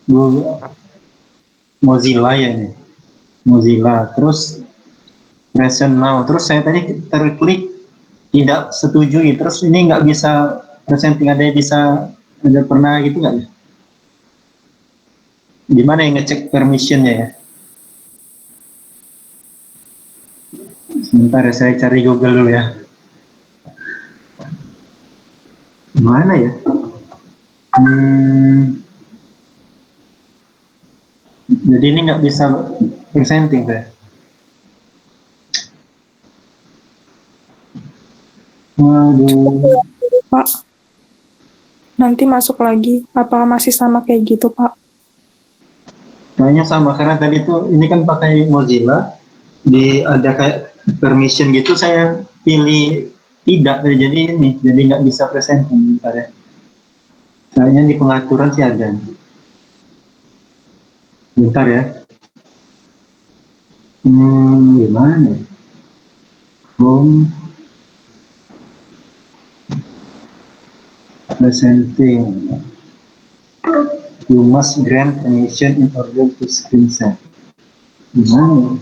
Google, Mozilla ya ini. Mozilla. Terus present now. Terus saya tadi terklik tidak setujui. Terus ini nggak bisa presenting, ada pernah gitu nggak ya? Gimana yang ngecek permissionnya ya? Sebentar ya, saya cari Google dulu ya. Mana ya? Jadi ini nggak bisa presenting deh. Waduh. Pak, nanti masuk lagi. Apa masih sama kayak gitu, Pak? Kayaknya sama, karena tadi tuh ini kan pakai Mozilla, ada kayak permission gitu, saya pilih tidak, jadi nggak bisa presenting bentar ya. Kayaknya di pengaturan sih ada. Bentar ya. Gimana? Home. Presenting. You must grant permission in order to screen share. Gimana?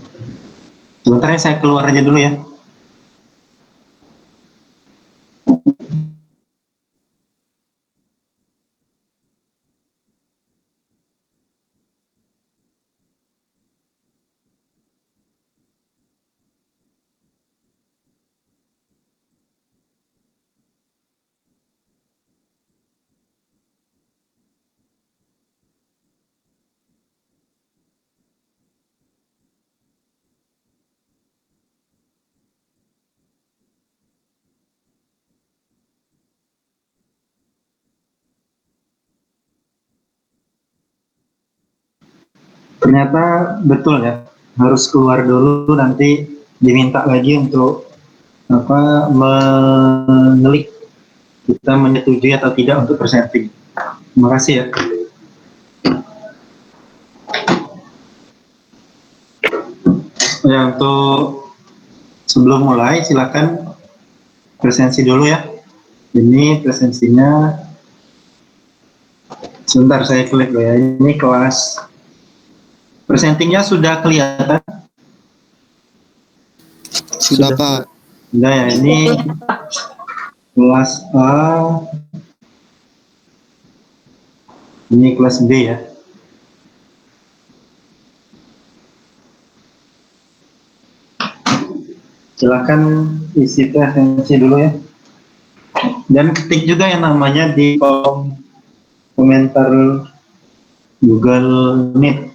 Sebentar ya, saya keluar aja dulu ya. Ternyata betul ya, harus keluar dulu, nanti diminta lagi untuk mengelik kita menyetujui atau tidak untuk presenting. Terima kasih ya. Ya, untuk sebelum mulai silakan presensi dulu ya. Ini presensinya, sebentar saya klik ya. Ini kelas presentingnya sudah kelihatan? Sudah Pak. Sudah ya, ini kelas A, ini kelas B ya. Silakan isi presensi dulu ya. Dan ketik juga yang namanya di kolom komentar Google Meet.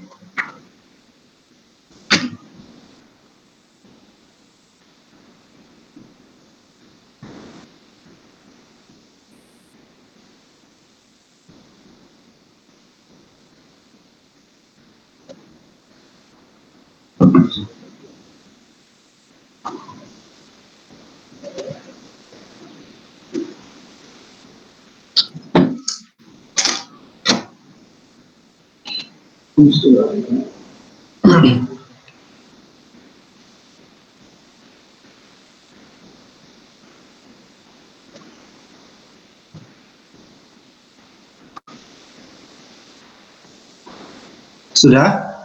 Sudah?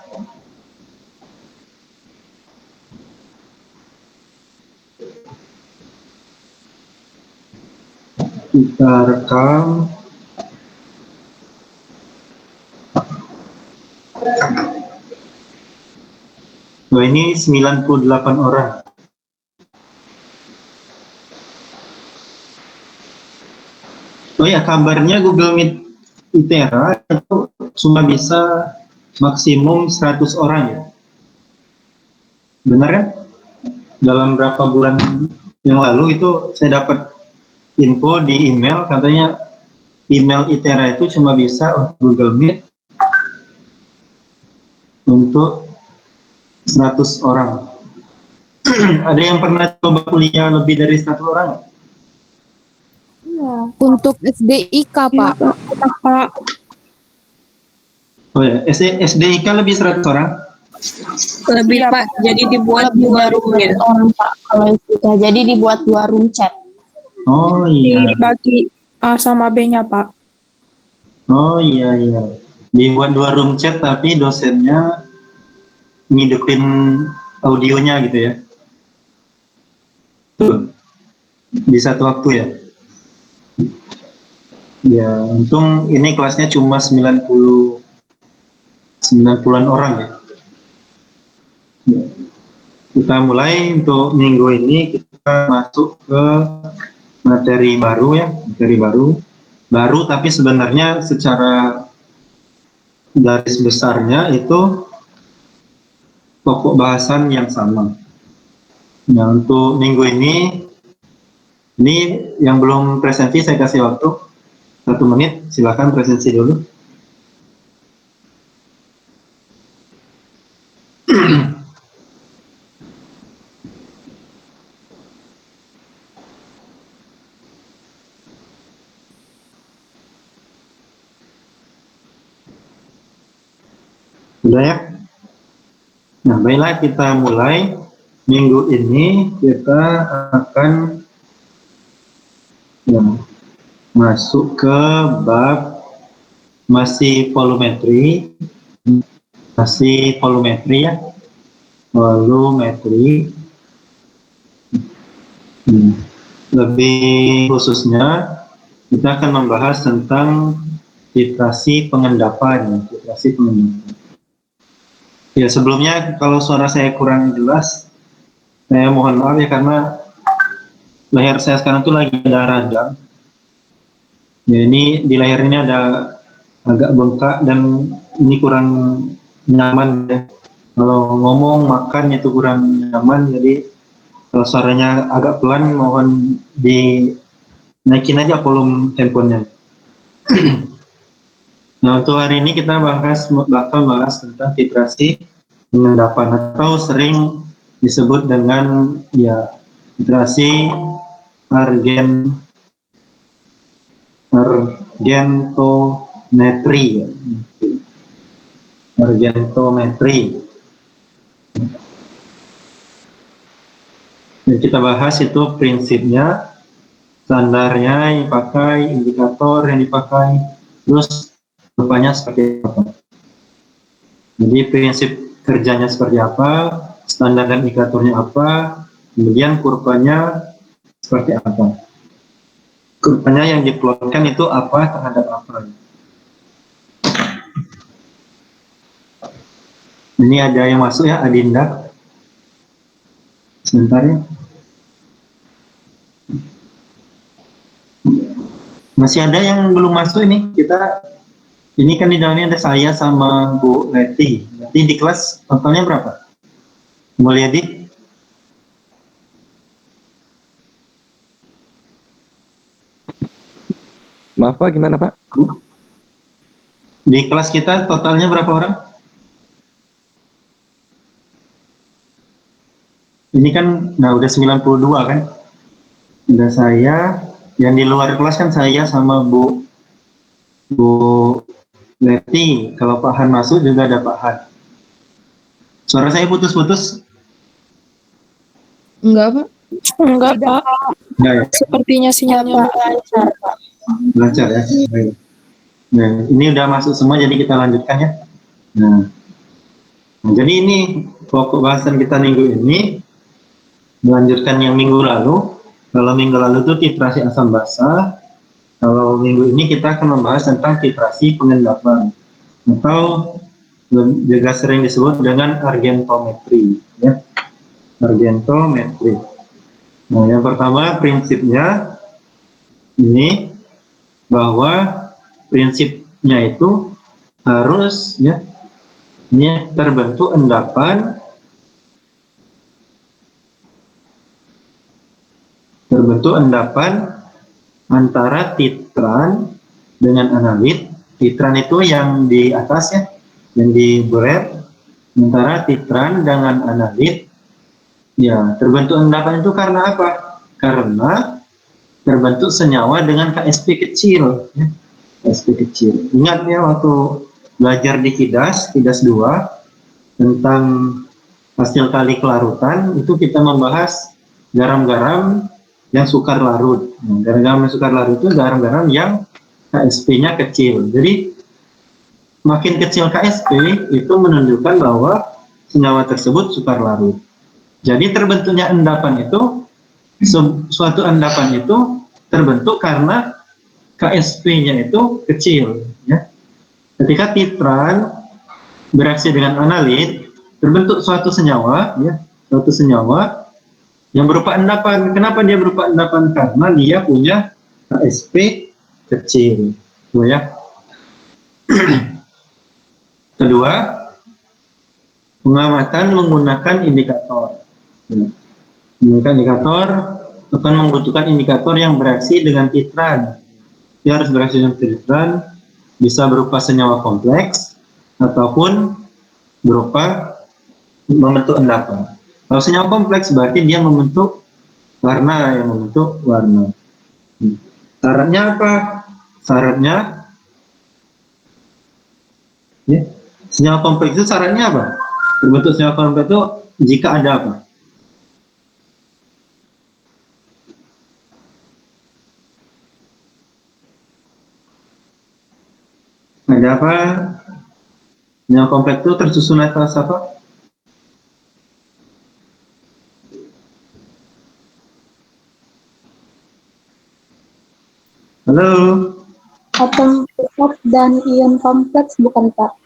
Kita rekam. Nah, ini 98 orang. Oh ya, kabarnya Google Meet ITERA itu cuma bisa maksimum 100 orang ya. Benar kan? Dalam berapa bulan yang lalu itu saya dapat info di email, katanya email ITERA itu cuma bisa untuk Google Meet untuk 100 orang. Ada yang pernah coba kuliah lebih dari 100 orang? Iya. Untuk SDIK, Pak. Pak. Oh ya, SDIK lebih 100 orang? Lebih, Pak. Jadi dibuat dua room Pak. Kalau kita jadi dibuat 2 room chat. Oh iya. Dibagi A sama B-nya, Pak. Oh iya. dibuat 2 room chat tapi dosennya ngidupin audionya gitu ya. Tuh, di satu waktu ya. Ya, untung ini kelasnya cuma 90-an orang ya. Kita mulai untuk minggu ini, kita masuk ke materi baru ya, materi baru tapi sebenarnya secara garis besarnya itu pokok bahasan yang sama. Nah, untuk minggu ini yang belum presentasi saya kasih waktu 1 menit, silakan presentasi dulu. Udah ya? Nah, baiklah kita mulai. Minggu ini kita akan masuk ke bab masih volumetri ya, volumetri. Lebih khususnya kita akan membahas tentang titrasi pengendapan. Ya, sebelumnya kalau suara saya kurang jelas, saya mohon maaf ya, karena leher saya sekarang tuh lagi ada radang. Ya, ini di leher ini ada agak bengkak dan ini kurang nyaman ya. Kalau ngomong, makan itu kurang nyaman, jadi kalau suaranya agak pelan mohon dinaikin aja volume handphonenya. Nah, untuk hari ini kita bakal bahas tentang titrasi pengendapan atau sering disebut dengan ya titrasi argentometri. Argentometri. Dan kita bahas itu prinsipnya, standarnya yang dipakai, indikator yang dipakai, terus rupanya seperti apa. Jadi prinsip kerjanya seperti apa, standar dan indikatornya apa, kemudian kurvanya seperti apa. Kurvanya yang diplotkan itu apa terhadap apa. Ini ada yang masuk ya, Adinda. Sebentar ya. Masih ada yang belum masuk ini. Ini kan di dalamnya ada saya sama Bu Leti. Nanti di kelas totalnya berapa? Mulyadi? Maaf Pak, gimana Pak? Di kelas kita totalnya berapa orang? Ini kan, nah udah 92 kan? Udah saya, yang di luar kelas kan saya sama Bu Leti. Kalau Pak Han masuk juga ada Pak Han. Suara saya putus-putus? Enggak, Pak. Enggak, Pak. Enggak ya? Sepertinya sinyalnya Lancar ya? Baik. Nah, ini udah masuk semua, jadi kita lanjutkan ya. Nah, jadi ini pokok bahasan kita minggu ini, melanjutkan yang minggu lalu. Kalau minggu lalu itu titrasi asam basa. Kalau minggu ini kita akan membahas tentang titrasi pengendapan, atau juga sering disebut dengan argentometri. Ya. Argentometri. Nah, yang pertama prinsipnya ini, bahwa prinsipnya itu harus ya ini terbentuk endapan antara titran dengan analit. Titran itu yang di atas ya, yang di buret. Antara titran dengan analit, ya terbentuk endapan itu karena apa? Karena terbentuk senyawa dengan KSP kecil. Ya. KSP kecil. Ingat ya, waktu belajar di KIDAS 2 tentang hasil kali kelarutan, itu kita membahas garam-garam yang sukar larut. Garam-garam yang sukar larut itu garam-garam yang KSP-nya kecil. Jadi makin kecil KSP itu menunjukkan bahwa senyawa tersebut sukar larut. Jadi terbentuknya endapan itu, suatu endapan itu terbentuk karena KSP-nya itu kecil. Ya. Ketika titran bereaksi dengan analit, terbentuk suatu senyawa, ya, suatu senyawa yang berupa endapan. Kenapa dia berupa endapan? Karena dia punya KSP kecil. Ya. Kedua, pengamatan menggunakan indikator. Menggunakan indikator akan membutuhkan indikator yang bereaksi dengan titran. Dia harus bereaksi dengan titran, bisa berupa senyawa kompleks ataupun berupa membentuk endapan. Kalau senyawa kompleks berarti dia membentuk warna, yang membentuk warna. Syaratnya apa? Syaratnya, ya, senyawa kompleks itu syaratnya apa? Terbentuk senyawa kompleks itu jika ada apa? Ada apa? Senyawa kompleks itu tersusun atas apa? Halo? Atom pusat dan ion kompleks bukan Pak?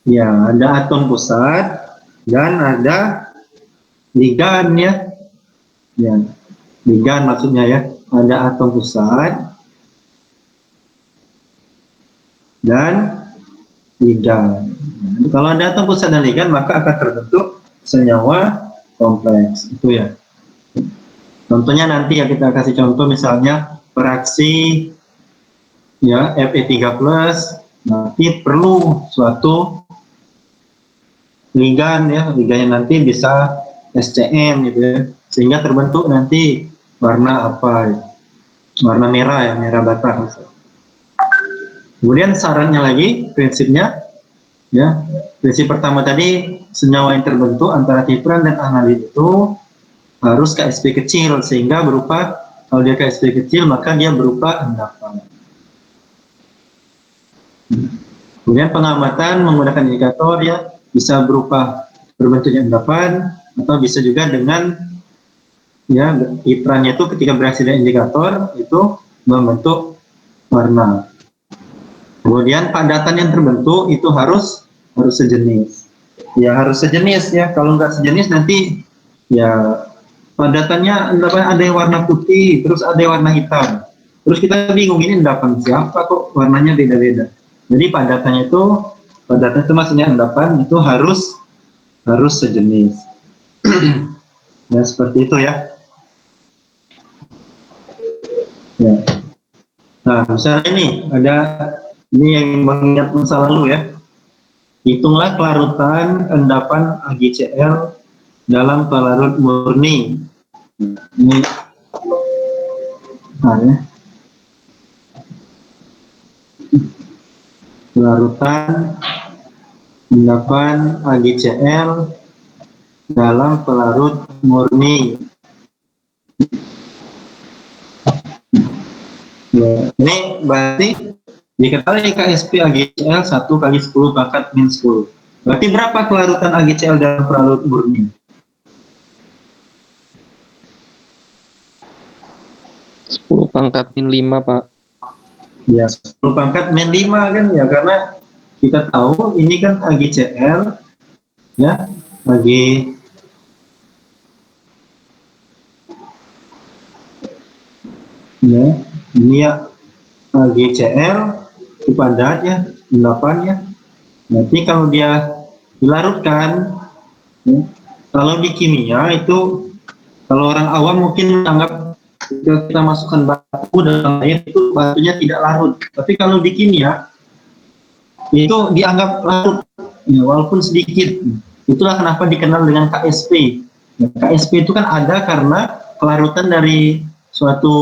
Ya, ada atom pusat dan ada ligan ya. Ya, ligan maksudnya ya. Ada atom pusat dan ligan. Kalau ada atom pusat dan ligan maka akan terbentuk senyawa kompleks. Itu ya. Contohnya nanti ya kita kasih contoh misalnya reaksi ya Fe3+, nanti perlu suatu ligan ya, ligannya nanti bisa SCN gitu ya, sehingga terbentuk nanti warna apa ya? Warna merah ya, merah bata misalnya. Kemudian syaratnya lagi, prinsipnya ya, prinsip pertama tadi senyawa yang terbentuk antara titran dan analit itu harus KSP kecil, sehingga berupa, kalau dia KSP kecil maka dia berupa endapan. Kemudian pengamatan menggunakan indikator ya, bisa berupa berbentuknya endapan atau bisa juga dengan ya titrannya itu ketika bereaksi dengan indikator itu membentuk warna. Kemudian padatan yang terbentuk itu harus sejenis. Ya harus sejenis ya. Kalau nggak sejenis nanti ya padatannya endapan ada yang warna putih, terus ada yang warna hitam. Terus kita bingung ini endapan siapa kok warnanya beda-beda. Jadi padatan itu maksudnya endapan itu harus sejenis. Ya seperti itu ya. Ya. Nah misalnya ini yang mengingat masa lalu ya. Hitunglah kelarutan endapan AgCl dalam pelarut murni. Ini ya. Kelarutan endapan AgCl dalam pelarut murni. Ya, ini berarti diketahui KSP AgCl 1 kali 10 pangkat min 10. Berarti berapa kelarutan AgCl dalam pelarut murni? 10 pangkat min 5, Pak. Ya, 10 pangkat min 5 kan ya, karena kita tahu ini kan AgCl ya, ya, ini ya AgCl itu padat ya, endapan ya. Nanti kalau dia dilarutkan ya, kalau di kimia itu kalau orang awam mungkin menganggap jika kita masukkan batu dalam air itu batunya tidak larut. Tapi kalau di kimia itu dianggap larut, ya, walaupun sedikit. Itulah kenapa dikenal dengan KSP. Ya, KSP itu kan ada karena kelarutan dari suatu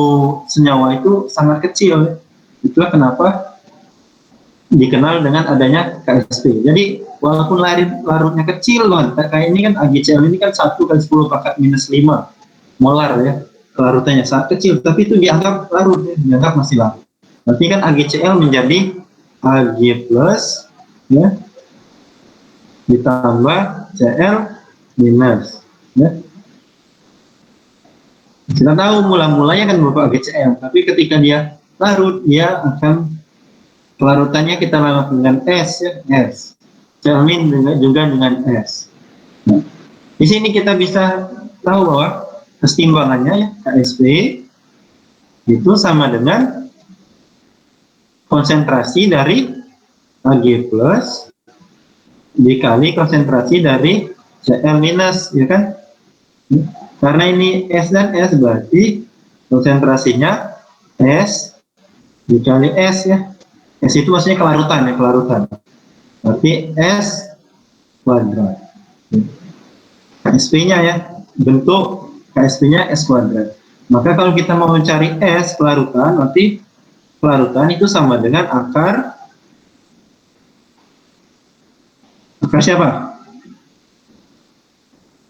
senyawa itu sangat kecil. Itulah kenapa dikenal dengan adanya KSP. Jadi walaupun larutnya kecil loh, kayak ini kan AgCl ini kan 1 kali 10 pangkat minus 5 molar ya. Kelarutannya sangat kecil, tapi itu dianggap larut, ya, dianggap masih larut. Berarti kan AgCl menjadi Ag plus ya, ditambah Cl minus, ya. Kita tahu mula-mulanya kan Bapak GCl, tapi ketika dia larut, dia akan pelarutannya kita lakukan dengan S, ya, S. Cl min juga dengan S. Nah, di sini kita bisa tahu bahwa kesetimbangannya, ya, Ksp itu sama dengan konsentrasi dari Ag plus dikali konsentrasi dari Cl minus, ya kan? Karena ini S dan S, berarti konsentrasinya S dikali S, ya. S itu maksudnya kelarutan, ya, kelarutan. Berarti S kuadrat. Ksp-nya, ya, bentuk Ksp-nya S kuadrat. Maka kalau kita mau mencari S kelarutan, berarti kelarutan itu sama dengan akar siapa?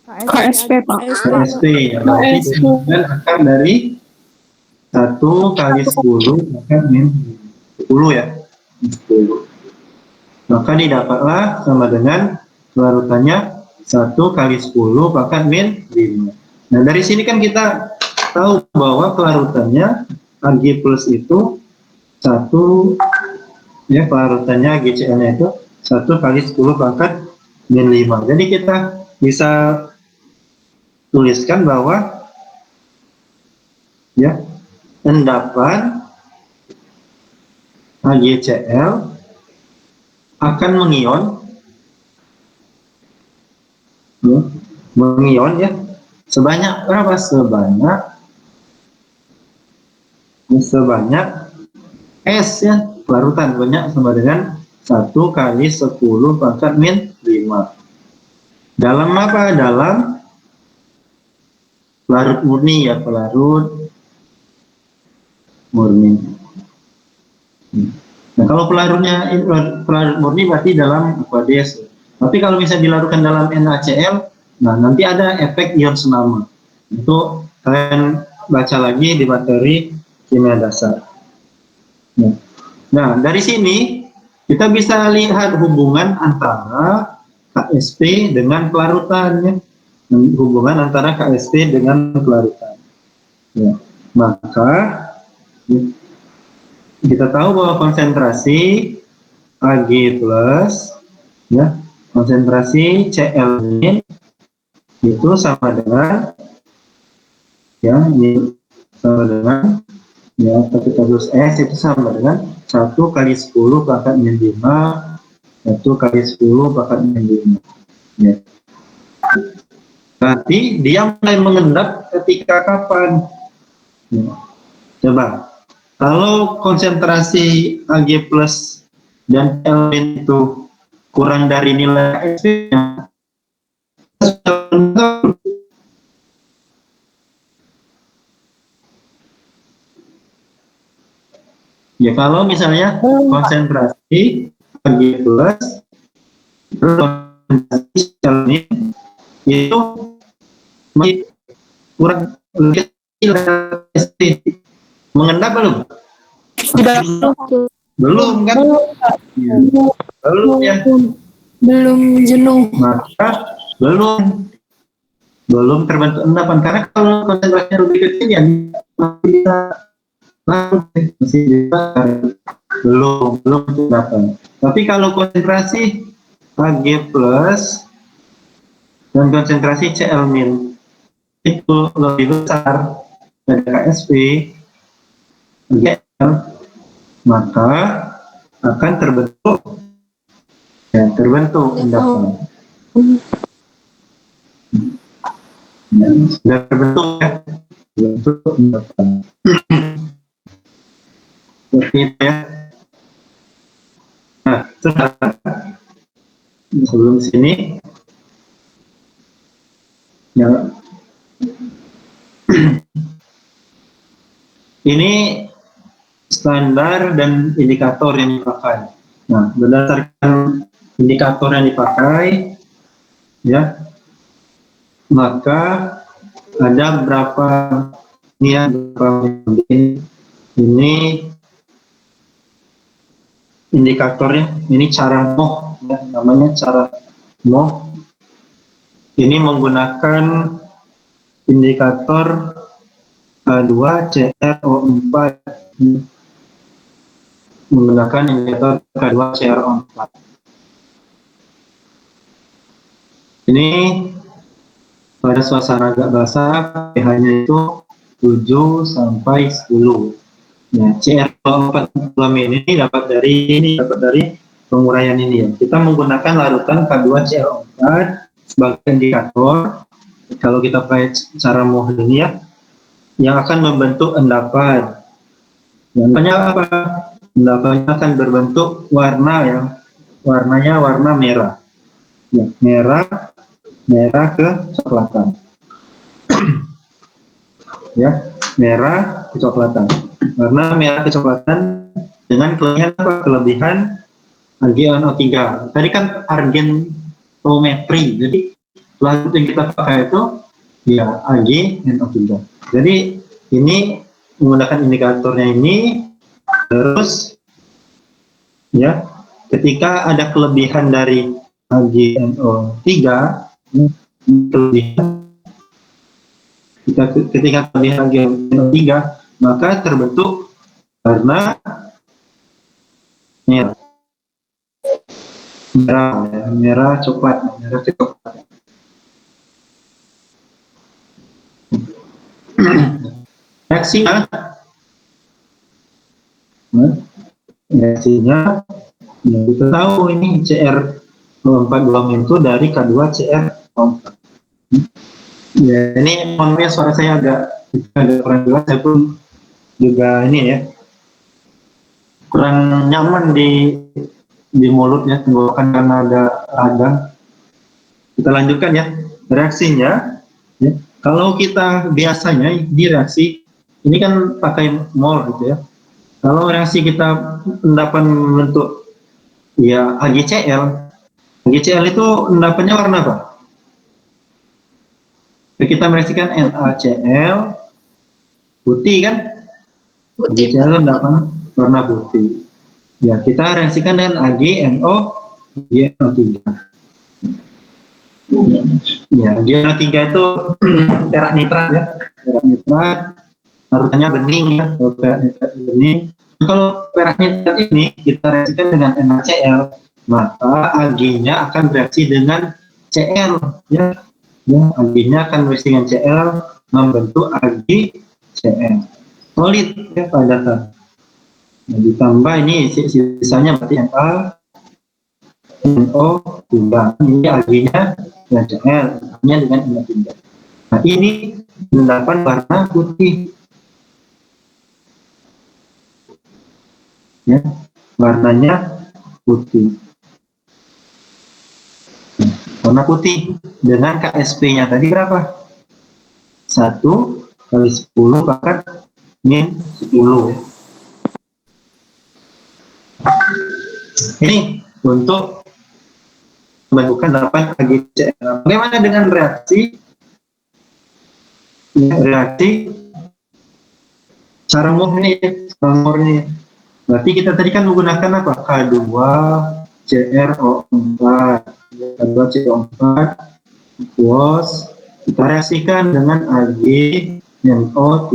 KSP, Pak. KSP, ya, berarti sama dengan akar dari 1 kali 10 akar min 10, ya, 10. Maka didapatlah sama dengan kelarutannya 1 kali 10 pangkat min 5. Nah, dari sini kan kita tahu bahwa kelarutannya Ag plus itu 1, ya, kelarutannya GCl-nya itu 1 kali 10 pangkat min 5. Jadi kita bisa tuliskan bahwa, ya, endapan HgCl akan mengion, ya, ya, sebanyak berapa? Sebanyak S, ya, larutan banyak sama dengan 1 kali 10 pangkat min 5. Dalam apa? Dalam pelarut murni, ya, pelarut murni. Nah, kalau pelarutnya pelarut murni berarti dalam aqueous. Tapi kalau bisa dilarutkan dalam NaCl, nah nanti ada efek ion senama. Itu kalian baca lagi di materi kimia dasar. Nah, dari sini kita bisa lihat hubungan antara Ksp dengan kelarutannya. Hubungan antara Ksp dengan kelarutan. Ya. Maka kita tahu bahwa konsentrasi Ag plus, ya, konsentrasi Cl min itu sama dengan, ya, ini sama dengan, ya, kapitalus S itu sama dengan 1 kali 10 pangkat min 5, 1 kali 10 pangkat min 5, ya. Berarti dia mulai mengendap ketika kapan? Ya. Coba, kalau konsentrasi Ag plus dan Cl min itu kurang dari nilai Ksp-nya, ya, kalau misalnya konsentrasi Ag plus konsentrasi Cl min itu masih kurang kecil, mengendap belum? Belum kan? Ya. Belum, ya. Belum jenuh. Maka belum terbentuk endapan, karena kalau konsentrasinya lebih kecil, ya, masih bisa belum endapan. Tapi kalau konsentrasi Ag plus dan konsentrasi Cl min itu lebih besar dari Ksp, maka akan terbentuk, ya, endapan. Ya, sudah terbentuk, ya, terbentuk endapan. Seperti itu, ya. Nah, sebelum sini, ya, ini standar dan indikator yang dipakai. Nah, berdasarkan indikator yang dipakai, ya, maka ada berapa ini indikatornya. Ini cara ya, namanya cara MOH. Ini menggunakan indikator K2CrO4, menggunakan indikator K2CrO4. Ini pada suasana agak basah, pH-nya itu 7 sampai 10. Ya, CrO4 ini dapat dari penguraian ini ya. Kita menggunakan larutan K2CrO4 sebagai indikator. Kalau kita pakai cara MOH ini ya, yang akan membentuk endapan. Endapannya apa? Endapannya akan berbentuk warnanya warna merah. Ya, merah kecoklatan. Ya, merah kecoklatan. Warna merah kecoklatan dengan kelebihan AgNO3. Tadi kan argentometri. Jadi lagu yang kita pakai itu ya AgNO3. Jadi ini menggunakan indikatornya ini, terus ya ketika ada kelebihan dari AgNO3, ketika kelebihan AgNO3 maka terbentuk warna merah coklat. Reaksinya ya kita tahu ini CrO4 itu dari K2CrO4. Ya, ini maksudnya suara saya agak kurang jelas, saya pun juga ini ya kurang nyaman di mulut ya, tenggorokan karena ada radang. Kita lanjutkan ya reaksinya ya. Kalau kita biasanya di reaksi ini kan pakai mol gitu ya. Kalau reaksi kita endapan membentuk ya AgCl itu endapannya warna apa? Kita mereaksikan NaCl putih kan? AgCl endapan warna putih. Ya, kita reaksikan dengan AgNO3. Ya, AgNO3 itu perak nitrat ya. Perak nitrat larutannya bening ya. Kalau perak nitrat bening. Kalau perak nitrat ini kita reaksikan dengan NaCl, maka Ag-nya akan bereaksi dengan Cl ya. Ya, Ag-nya akan bereaksi dengan Cl membentuk AgCl. Solid ya padatan. Nah, ditambah ini sisanya berarti NaNO3. Ini Ag-nya dengan Cl, Ag-nya dengan NO3. Nah, ini endapan warna putih. Ya, warnanya putih. Warna putih dengan KSP-nya tadi berapa? 1 kali 10 bahkan min 10. Ini untuk membentukkan endapan AgCl. Bagaimana dengan reaksi? Reaksi cara MOH ini. Berarti kita tadi kan menggunakan apa? K2CrO4. K2CrO4 plus kita reaksikan dengan AgNO3.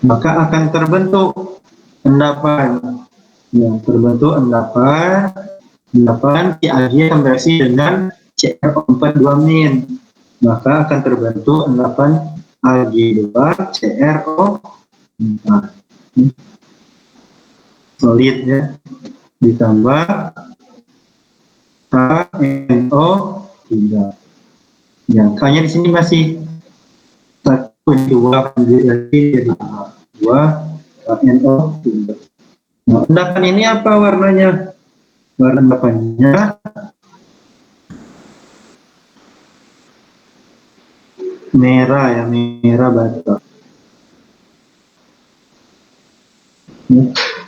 Maka akan terbentuk endapan. Ya, terbentuk endapan si Ag akan bereaksi dengan CrO4 2-. Maka akan terbentuk endapan Ag2CrO4. Solid ya, ditambah KNO3. Ya, K-nya di sini masih 1, 2 jadi 2 KNO3. Nah, endapan ini apa warnanya? Warna endapannya merah ya, merah bata.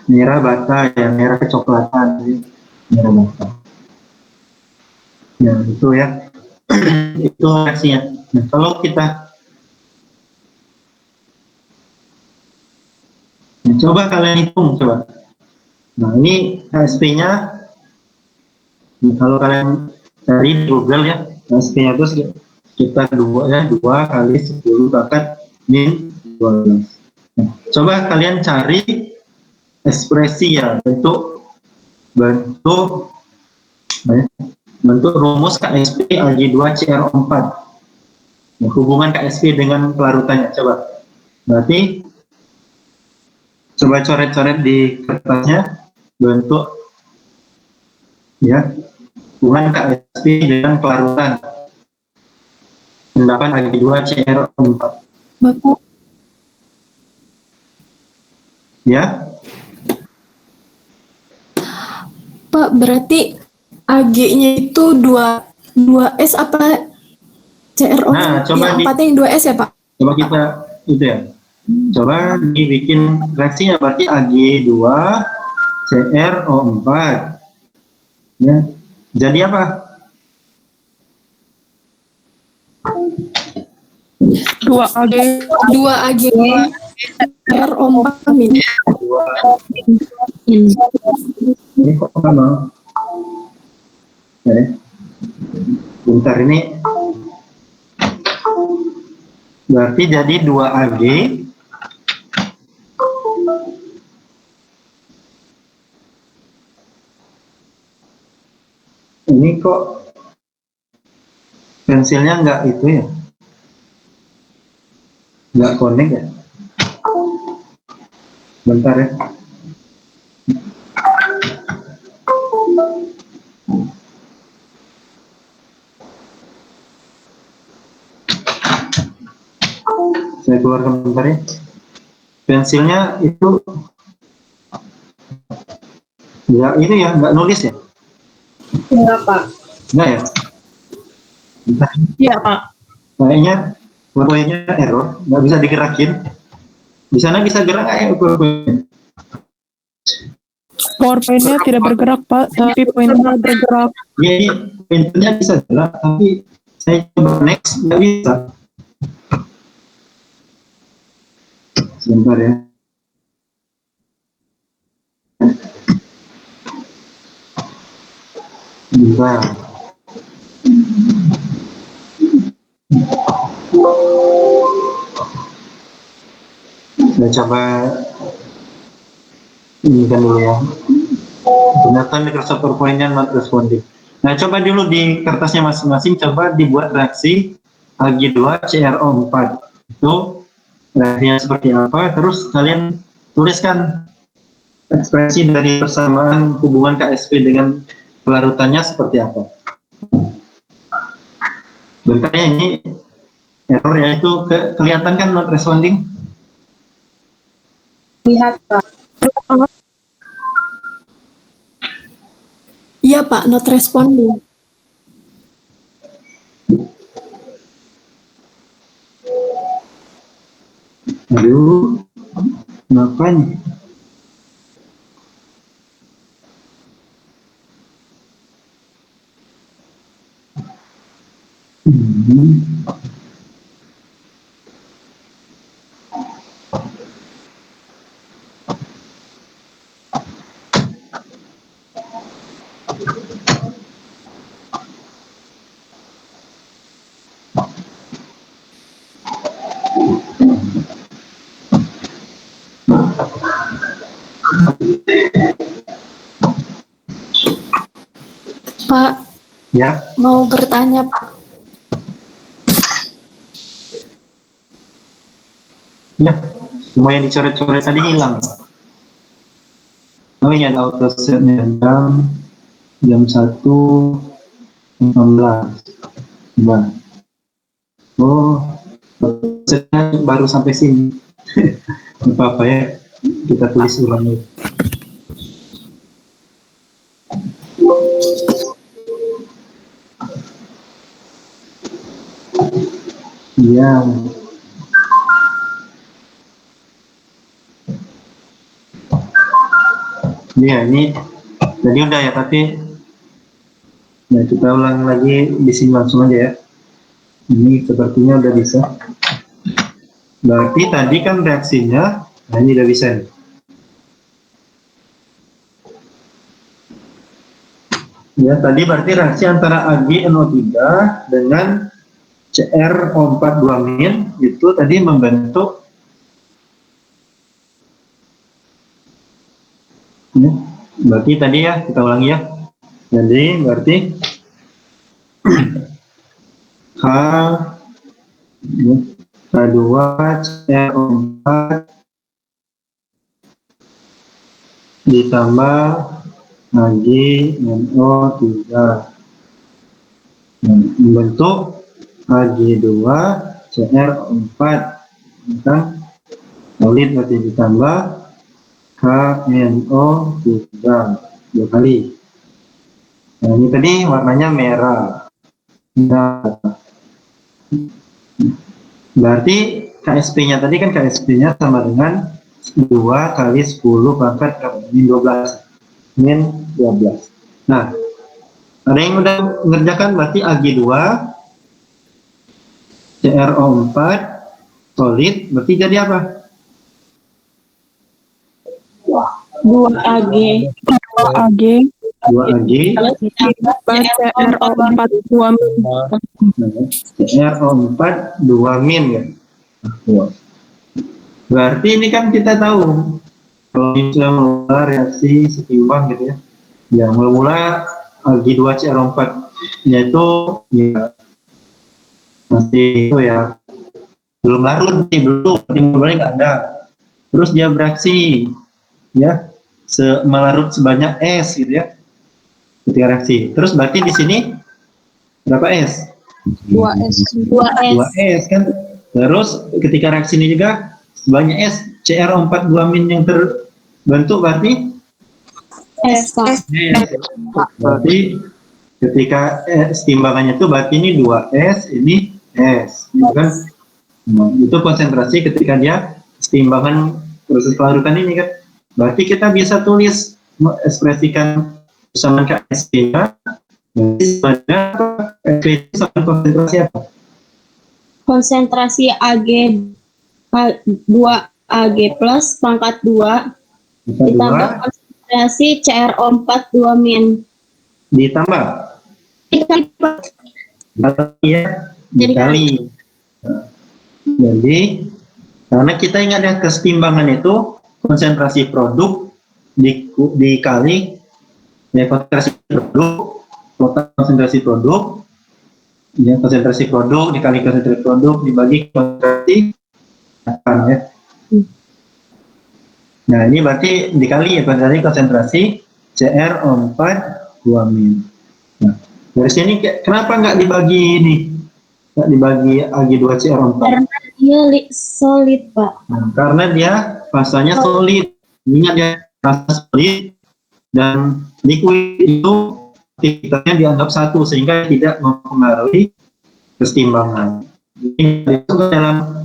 Merah bata ya, merah kecoklatan, merah bata. Ya itu ya, itu reaksinya. Nah, kalau kita coba kalian hitung coba Nah, ini KSP-nya, kalau kalian cari di Google ya, KSP-nya itu sekitar 2 kali 10 pangkat min 12. Nah, coba kalian cari ekspresi ya, bentuk rumus KSP Ag2CrO4. Nah, hubungan KSP dengan pelarutannya, coba. Berarti coba coret-coret di kertasnya bentuk ya hubungan KSP dengan pelarutan endapan Ag2CrO4 Bapak, ya. Pak, berarti AG-nya itu 2S apa CRO? Nah, coba yang 4-nya yang 2S ya, Pak? coba kita itu ya. Coba dibikin reaksinya, berarti Ag2CrO4 ya. Jadi apa? 2AG CRO4 min. Ini kok sama? Bentar, ini berarti jadi 2Ag ini kok pensilnya nggak itu ya, nggak connect ya. Bentar ya. Saya keluarkan bentar ya. Pensilnya itu ya ini ya, nggak nulis ya. Enggak, Pak. Enggak ya. Bentar. Iya, Pak. Kayaknya powerpoint-nya error, nggak bisa digerakin. Di sana bisa gerak nggak ya powerpoint? PowerPoint-nya tidak bergerak, Pak, tapi poinnya bergerak. Ya, ini pointernya bisa gerak, tapi saya coba next nggak bisa. Sebentar ya. Bentar. Saya coba ini kan dulu ya. Ternyata Microsoft PowerPoint-nya not responding. Nah, coba dulu di kertasnya masing-masing, coba dibuat reaksi Ag2CrO4. Itu reaksinya seperti apa, terus kalian tuliskan ekspresi dari persamaan hubungan KSP dengan pelarutannya seperti apa. Bentar ya, ini error ya, itu kelihatan kan not responding? Lihat, Pak. Iya, Pak, not responding. Aduh, ngapain? Pak, Ya, mau bertanya, Pak. ya, semua yang dicoret-coret tadi hilang. Oh iya, ada autosetnya jam 1:16. Nah, oh, autosetnya baru sampai sini. Apa-apa ya, kita tulis ulang lagi. Iya. Iya, ini tadi udah ya, tapi ya kita ulang lagi di sini langsung aja ya. Ini sepertinya udah bisa. Berarti tadi kan reaksinya, nah ini udah bisa nih. Ya, tadi berarti reaksi antara AgNO3 dengan CrO4 2-min itu tadi membentuk ya, berarti tadi ya, kita ulangi ya. Jadi berarti H ya, H2 CrO4 ditambah AgNO3 membentuk Ag2 CrO4 kan solid, berarti ditambah KNO3 dua kali. Nah, ini tadi warnanya merah. Nah, berarti KSP-nya tadi kan KSP-nya sama dengan 2 kali 10 pangkat min 12. Min 12. Nah, ada yang udah mengerjakan berarti Ag2 CrO4 solid berarti jadi apa? 2 Ag AG 2 Ag ditambah CrO4 2-min. CrO4 2 min ya. Berarti ini kan kita tahu kalau misalnya mula reaksi setimbang gitu ya. Yang mula Ag2 CrO4 yaitu ya masih itu ya belum larut nih, belum nggak ada. Terus dia bereaksi ya melarut sebanyak S gitu ya ketika reaksi. Terus berarti di sini berapa S? 2S. 2S kan. Terus ketika reaksi ini juga sebanyak S, CrO4 2-min yang terbentuk berarti S. S. Berarti ketika timbangannya itu berarti ini 2S, ini S, gitu kan? Nah, itu konsentrasi ketika dia timbangan proses pelarutan ini kan. Berarti kita bisa tulis mengekspresikan persamaan KSP-nya. Berarti sebenarnya KSP sama konsentrasi apa? Konsentrasi Ag 2 Ag plus pangkat 2 ditambah konsentrasi CrO4 2-min. Ditambah ya, dikali. Jadi karena kita ingat ya kesetimbangan itu konsentrasi produk dikali ya konsentrasi produk, total konsentrasi produk ya, konsentrasi produk dikali konsentrasi produk dibagi konsentrasi ya. Nah ini berarti dikali ya konsentrasi CrO4 2-min. Nah dari sini kenapa nggak dibagi ini, nggak dibagi Ag2 CrO4? Karena dia solid, Pak. Nah, karena dia fasanya solid. Ingat ya, fasa solid dan liquid itu aktivitasnya dianggap satu sehingga tidak mempengaruhi kesetimbangan. Jadi itu dalam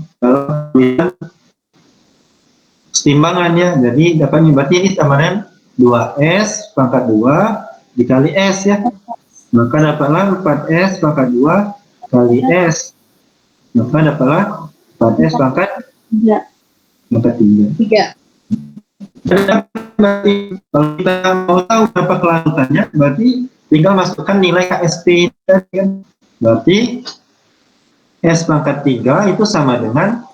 kesetimbangan ya. Jadi dapat berarti ini sama dengan 2S pangkat 2 dikali S ya. Maka dapatlah 4S pangkat 2 kali S. Maka dapatlah 4S pangkat 3. 3. Berarti kalau kita mau tahu berapa kelarutannya, berarti tinggal masukkan nilai KSP kan. Berarti S pangkat 3 itu sama dengan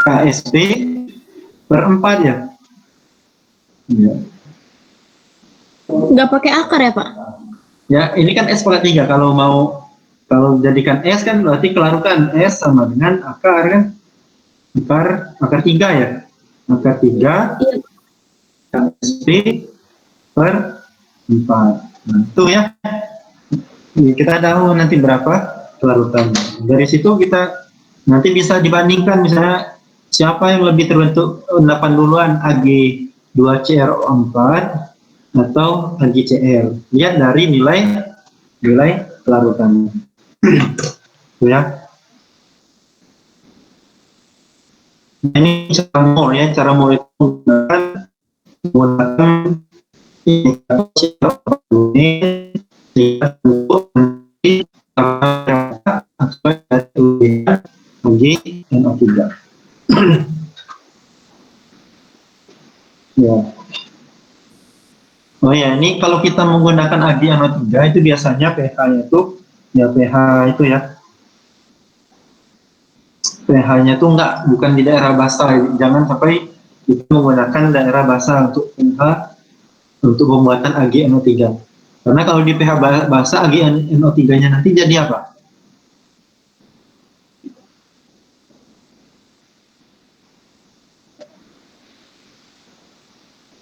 KSP per 4 ya. Ya. Nggak pakai akar ya, Pak? Ya, ini kan S pangkat 3. Kalau jadikan S kan berarti kelarutan S sama dengan akar kan. Akar 3 ya. Akar 3 KSP per 4. Nah, itu ya. Kita tahu nanti berapa kelarutannya. Dari situ kita nanti bisa dibandingkan misalnya siapa yang lebih terbentuk 8 duluan, Ag2CrO4 atau AgCl. Lihat dari nilai kelarutannya. Ya. Ini cara mol ya, cara mol itu menggunakan NO3. Ya. Oh ya, ini kalau kita menggunakan AgNO3 itu biasanya pH-nya itu ya pH itu ya. pH-nya tuh bukan di daerah basah. Jangan sampai kita menggunakan daerah basah untuk pH untuk pembuatan AgNO3. Karena kalau di pH basah AgNO3-nya nanti jadi apa?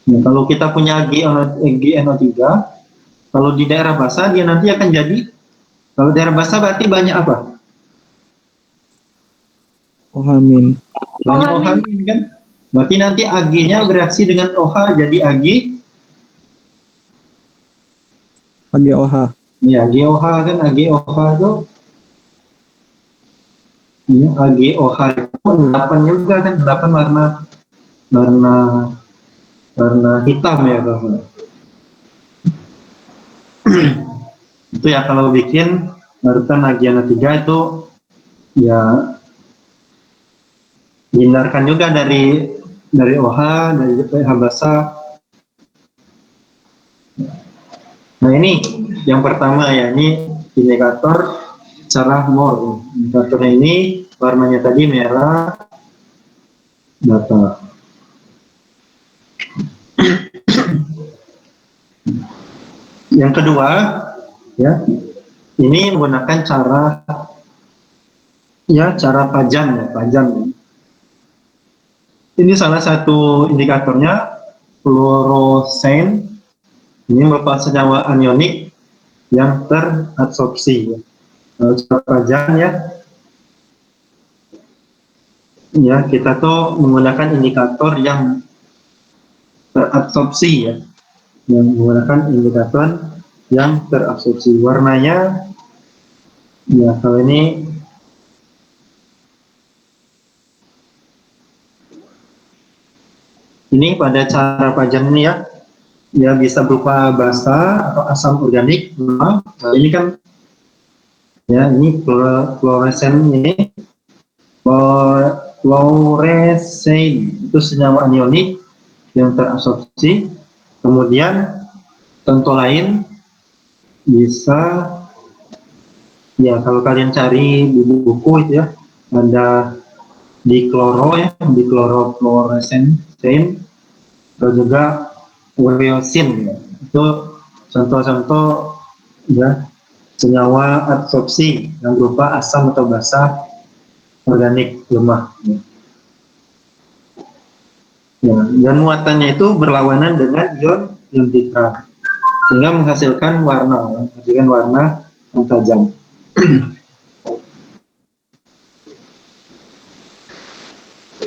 Nah, kalau kita punya AgNO3, kalau di daerah basah dia nanti akan jadi, kalau daerah basah berarti banyak apa? OH min. Banyak OH min kan? Berarti nanti Ag-nya bereaksi dengan OH jadi AgOH. ya AgOH kan, AgOH itu ya, AgOH itu 8 juga kan, 8 warna warna warna hitam ya kalau itu ya kalau bikin barusan AgNO3 itu ya dihindarkan juga dari OH, dari pH basah. Nah ini yang pertama ya, ini indikator secara mol. Indikatornya ini warnanya tadi merah, data. Yang kedua ya, ini menggunakan cara pajang ya, pajang. Ini salah satu indikatornya fluorosen. Ini merupakan senyawa anionik yang terabsorpsi. Kalau cara pajang ya kita tuh menggunakan indikator yang terabsorpsi ya, yang menggunakan indikator yang terabsorpsi. Warnanya ya kalau ini pada cara pajang ini ya bisa berupa basa atau asam organik. Nah, ini kan ya ini fluoresen ini fluoresen itu senyawa anionik yang terabsorpsi. Kemudian contoh lain bisa ya kalau kalian cari di buku itu ya ada diklorofluoresen atau juga ureosin ya. Itu contoh-contoh ya senyawa absorpsi yang berupa asam atau basa organik lemah ya. Dan muatannya itu berlawanan dengan ion titrat sehingga menghasilkan warna yang tajam.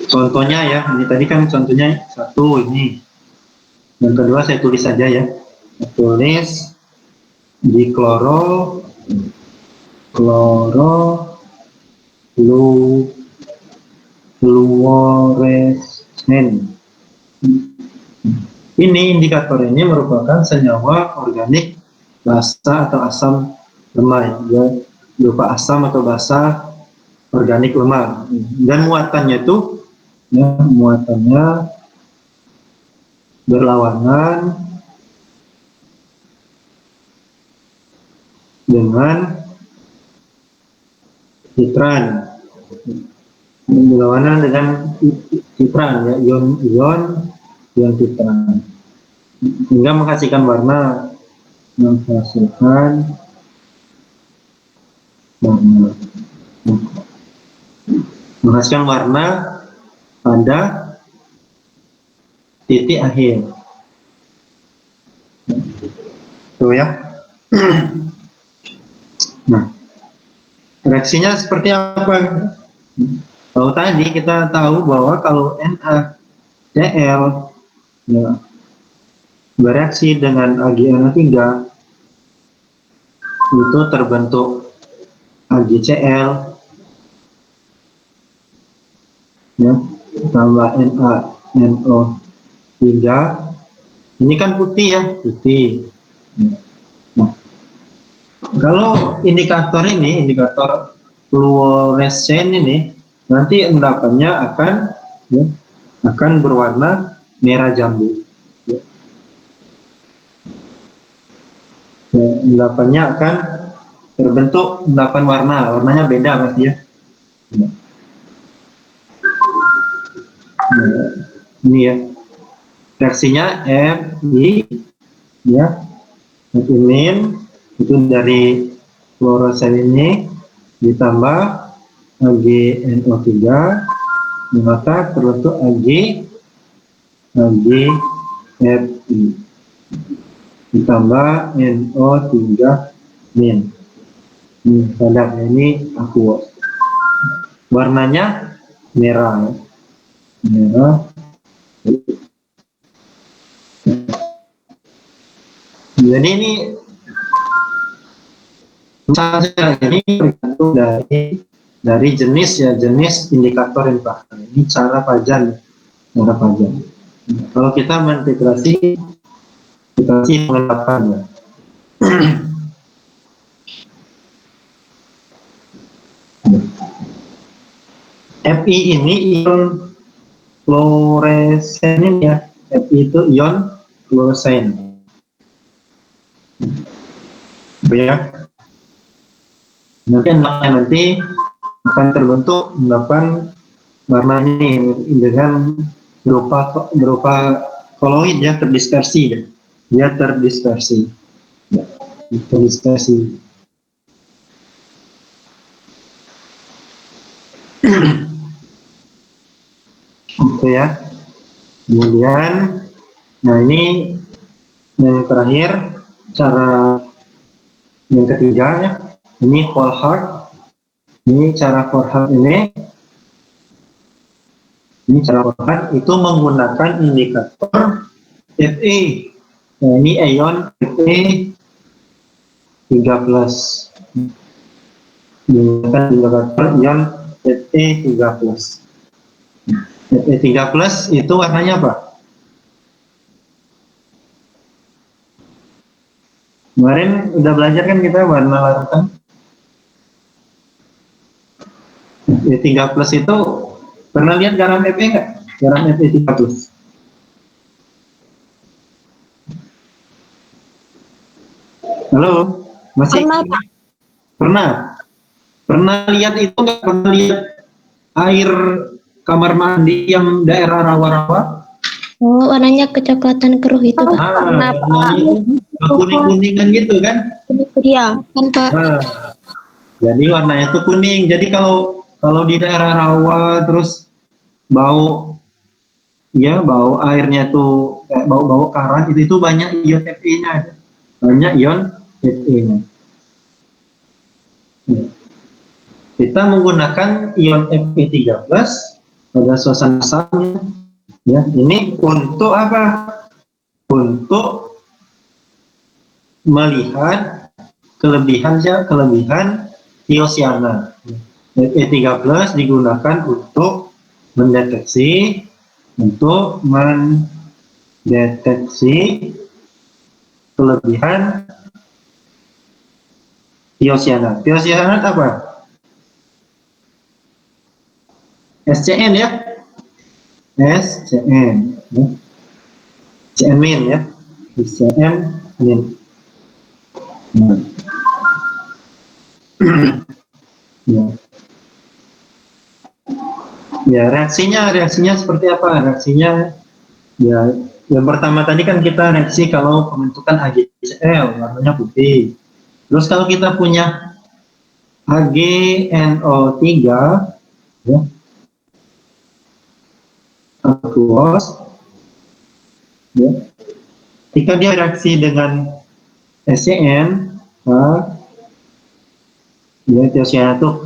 Contohnya ya, ini tadi kan contohnya satu ini. Yang kedua saya tulis saja ya. Saya tulis fluoresen. Ini indikator ini merupakan senyawa organik basa atau asam lemah ya, berupa asam atau basa organik lemah. Dan muatannya itu ya, muatannya berlawanan dengan titran, berlawanan dengan titran ya, ion titran, hingga menghasilkan warna pada titik akhir. Tuh ya. Nah, reaksinya seperti apa? Kalau tadi kita tahu bahwa kalau NaCl ya, bereaksi dengan AgNO3 itu terbentuk AgCl ya, tambah NaNO3. Ini kan putih ya, putih. Nah, kalau indikator fluoresen ini nanti endapannya akan berwarna merah jambu. Ya. Endapannya akan terbentuk endapan warnanya beda berarti ya. Nah, ini ya reaksinya Fi ya, min itu dari fluorosen ini ditambah AgNO3, maka terbentuk AgFi ditambah NO3 min. Padat ini aqueous. Warnanya merah. Jadi ini misalnya ini tergantung dari jenis ya, jenis indikator yang dipakai. Ini cara pajan. Kalau kita mengintegrasi penerapannya. Fi ini ion fluoresen ini ya. Fi itu ion fluoresen. Ya. Nanti akan terbentuk endapan warna ini dengan berupa koloid ya, terdispersi ya. Dia terdispersi. Ya, terdispersi. Itu ya. Kemudian, nah ini yang terakhir, cara yang ketiga ya. Ini Volhard. Ini cara Volhard ini. Ini cara Volhard itu menggunakan indikator Fe. Nah, ini ion Fe 3+. Menggunakan indikator ion Fe 3+. Fe 3+ itu warnanya apa? Kemarin udah belajar kan kita warna larutan. Fe 3+ itu pernah lihat garam Fe nggak? Garam Fe 3+. Halo, masih? Pernah, Pak. Pernah lihat itu nggak? Pernah lihat air kamar mandi yang daerah rawa-rawa? Oh, warnanya kecoklatan keruh itu, Pak. Warnanya itu kuning-kuningan gitu kan? Iya, kan, Pak. Nah, jadi warnanya itu kuning. Jadi kalau di daerah rawa terus bau airnya tuh kayak bau karat, itu banyak ion Fe-nya. Banyak ion Fe-nya. Kita menggunakan ion Fe3+ pada suasana asamnya. Ya, ini untuk apa? Untuk melihat kelebihan thiocyanat. Fe3+ digunakan untuk mendeteksi kelebihan thiocyanat. Thiocyanat apa? SCN ya. SCN. SCN min ya. SCN min. Ya, reaksinya seperti apa? Reaksinya ya, yang pertama tadi kan kita reaksi kalau pembentukan HgCl warnanya putih. Terus kalau kita punya HgNO3 ya, aqueous ya. Ketika dia reaksi dengan SCN, ya thiocyanat itu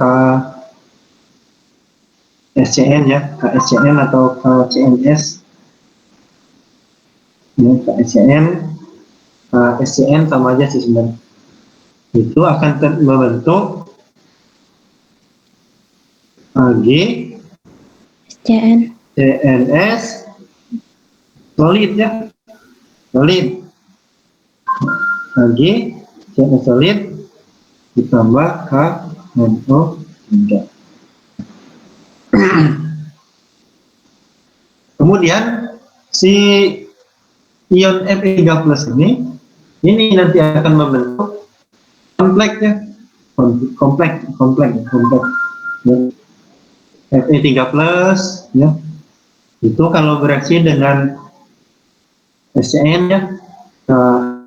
SCN ya, KSCN atau KCNS ya, KSCN, SCN sama aja sih sebenarnya. Itu akan membentuk Ag SCN. CNS solid ya, solid. Ag CNS solid ditambah KNO3. Kemudian si ion Fe3+ ini Ini nanti akan membentuk kompleksnya, kompleks. Ya. Fe3 plus, ya. Itu kalau bereaksi dengan SCN ya,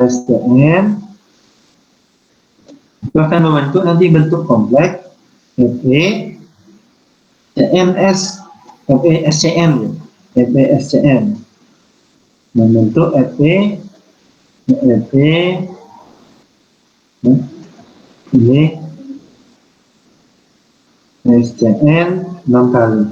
SCN itu akan membentuk nanti bentuk kompleks Fe CNS, FeSCN ya, FeSCN membentuk Fe ini SCN 6 kali.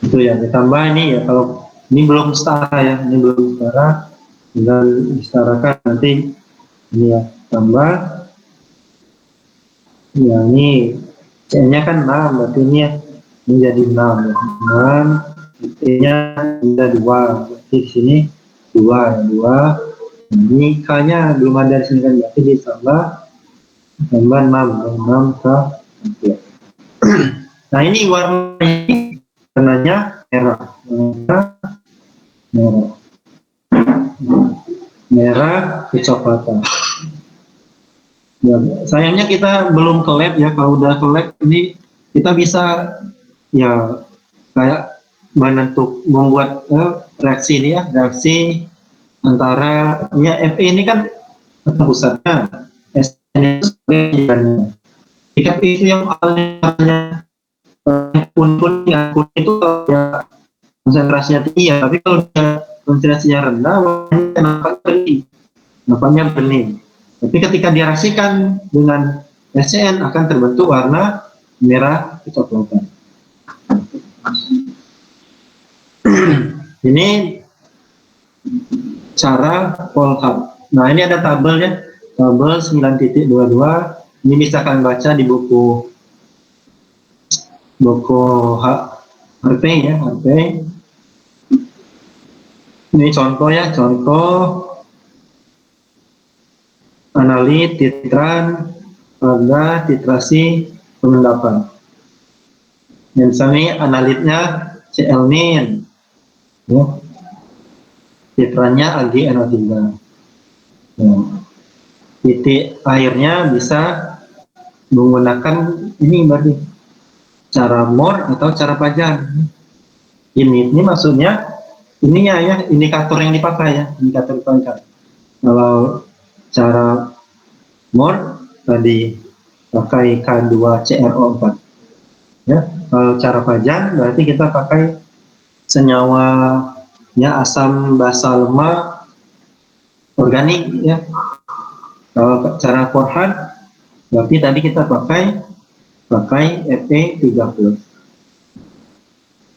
Itu ya, ditambah ini ya, kalau ini belum setara ya, ini belum setara, tinggal disetarakan nanti ini ya, tambah ya, ini C-nya kan 6, berarti ini ya, ini jadi 6 ya. 6, T-nya jadi 2, berarti di sini 2 ya, 2. Ini K-nya belum ada di sini kan, berarti ditambah 6 ke 1. Nah ini warnanya merah kecoklatan. Ya, sayangnya kita belum ke lab ya. Kalau udah ke lab ini kita bisa ya kayak membuat reaksi ini ya, reaksi antara ya Fe ini kan pusatnya, SN itu sebagai jika itu yang awalnya kuning itu ya konsentrasinya tinggi ya, tapi kalau konsentrasinya rendah nampaknya bening. Tapi ketika direaksikan dengan SCN akan terbentuk warna merah kecoklatan. Ini cara Volhard. Nah ini ada tabelnya, tabel 9.22. Ini bisa kalian baca di buku HP ya, HP. Ini contoh ya, contoh analit titran pada titrasi pengendapan. Yang misalnya analitnya Cl-nin, ya. Titrannya AgNO3. Ya. Titik airnya bisa menggunakan ini berarti cara Mohr atau cara Pajan. Ini maksudnya ininya ya, indikator yang dipakai ya, indikator dipakai. Kalau cara Mohr tadi pakai K2CrO4 ya. Kalau cara Pajan berarti kita pakai senyawa ya, asam basa lemak organik ya. Kalau cara Volhard berarti tadi kita pakai Fe3+.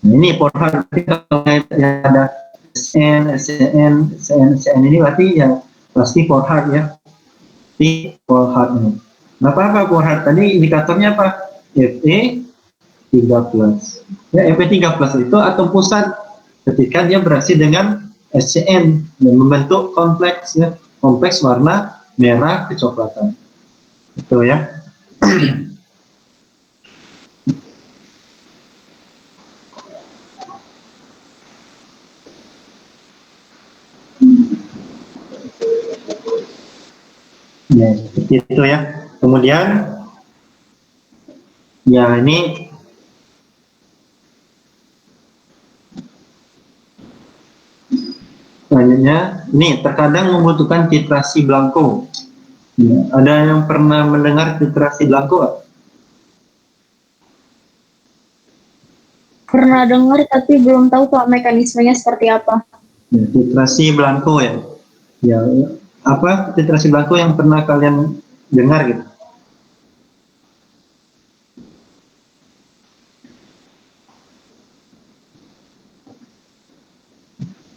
Nah, ini Volhard berarti kalau ada SCN ini berarti ya pasti Volhard ya. Di Volhard ini. Nah, apa Volhard tadi indikatornya apa? Fe3+. Ya, Fe3+ itu atom pusat ketika dia bereaksi dengan SCN dan membentuk kompleks ya, kompleks warna merah kecoklatan. Itu ya. Ya, seperti itu ya. Kemudian ya ini selanjutnya, ini terkadang membutuhkan titrasi blanko. Ya, ada yang pernah mendengar titrasi blanko? Pernah dengar tapi belum tahu Pak mekanismenya seperti apa. Ya, titrasi blanko ya. Ya, apa titrasi blanko yang pernah kalian dengar gitu?